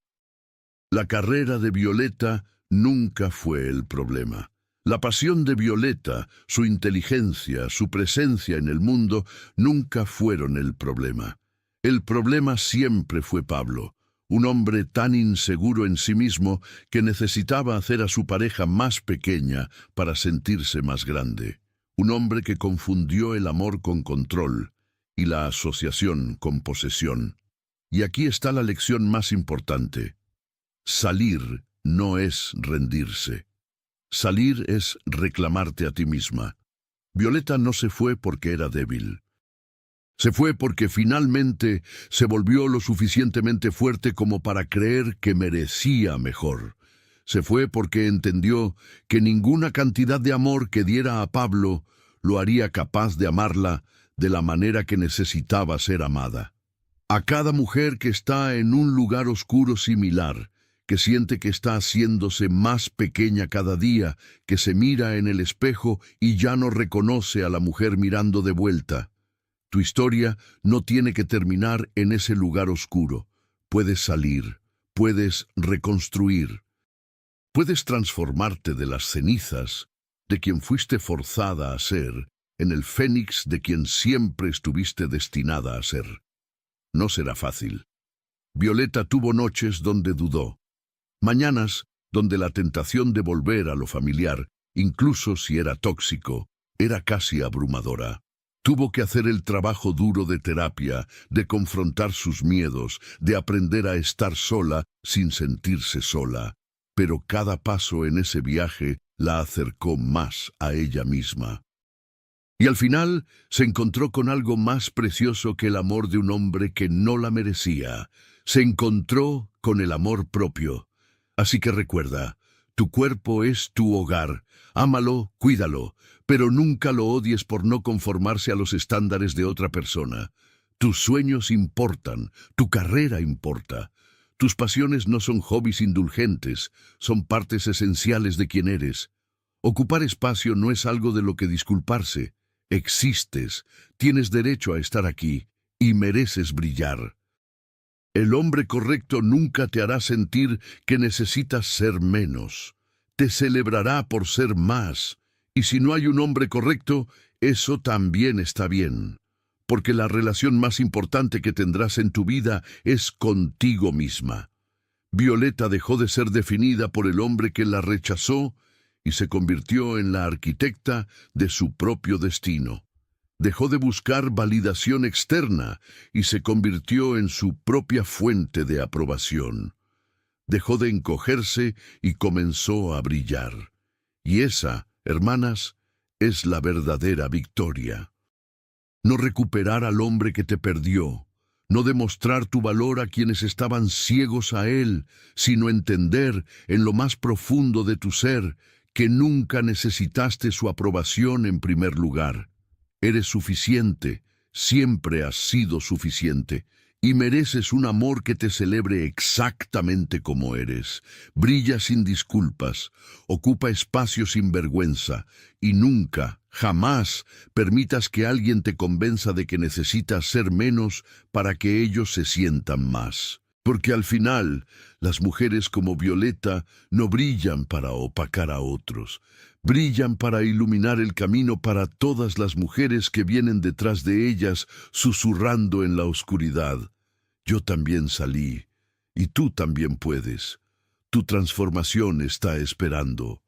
La carrera de Violeta nunca fue el problema. La pasión de Violeta, su inteligencia, su presencia en el mundo, nunca fueron el problema. El problema siempre fue Pablo, un hombre tan inseguro en sí mismo que necesitaba hacer a su pareja más pequeña para sentirse más grande. Un hombre que confundió el amor con control y la asociación con posesión. Y aquí está la lección más importante. Salir no es rendirse. Salir es reclamarte a ti misma. Violeta no se fue porque era débil. Se fue porque finalmente se volvió lo suficientemente fuerte como para creer que merecía mejor. Se fue porque entendió que ninguna cantidad de amor que diera a Pablo lo haría capaz de amarla de la manera que necesitaba ser amada. A cada mujer que está en un lugar oscuro similar, que siente que está haciéndose más pequeña cada día, que se mira en el espejo y ya no reconoce a la mujer mirando de vuelta. Tu historia no tiene que terminar en ese lugar oscuro. Puedes salir, puedes reconstruir. Puedes transformarte de las cenizas de quien fuiste forzada a ser en el fénix de quien siempre estuviste destinada a ser. No será fácil. Violeta tuvo noches donde dudó. Mañanas donde la tentación de volver a lo familiar Incluso si era tóxico, era casi abrumadora. Tuvo que hacer el trabajo duro de terapia, de confrontar sus miedos, de aprender a estar sola sin sentirse sola. Pero cada paso en ese viaje la acercó más a ella misma. Y al final se encontró con algo más precioso que el amor de un hombre que no la merecía. Se encontró con el amor propio. Así que recuerda, tu cuerpo es tu hogar. Ámalo, cuídalo, pero nunca lo odies por no conformarse a los estándares de otra persona. Tus sueños importan, tu carrera importa. Tus pasiones no son hobbies indulgentes, son partes esenciales de quien eres. Ocupar espacio no es algo de lo que disculparse. Existes, tienes derecho a estar aquí y mereces brillar. El hombre correcto nunca te hará sentir que necesitas ser menos. Te celebrará por ser más. Y si no hay un hombre correcto, eso también está bien. Porque la relación más importante que tendrás en tu vida es contigo misma. Violeta dejó de ser definida por el hombre que la rechazó y se convirtió en la arquitecta de su propio destino. Dejó de buscar validación externa y se convirtió en su propia fuente de aprobación. Dejó de encogerse y comenzó a brillar. Y esa, hermanas, es la verdadera victoria. No recuperar al hombre que te perdió, no demostrar tu valor a quienes estaban ciegos a él, sino entender en lo más profundo de tu ser que nunca necesitaste su aprobación en primer lugar. Eres suficiente, siempre has sido suficiente, y mereces un amor que te celebre exactamente como eres. Brilla sin disculpas, ocupa espacio sin vergüenza, y nunca, jamás, permitas que alguien te convenza de que necesitas ser menos para que ellos se sientan más. Porque al final, las mujeres como Violeta no brillan para opacar a otros. Brillan para iluminar el camino para todas las mujeres que vienen detrás de ellas susurrando en la oscuridad. Yo también salí, y tú también puedes. Tu transformación está esperando.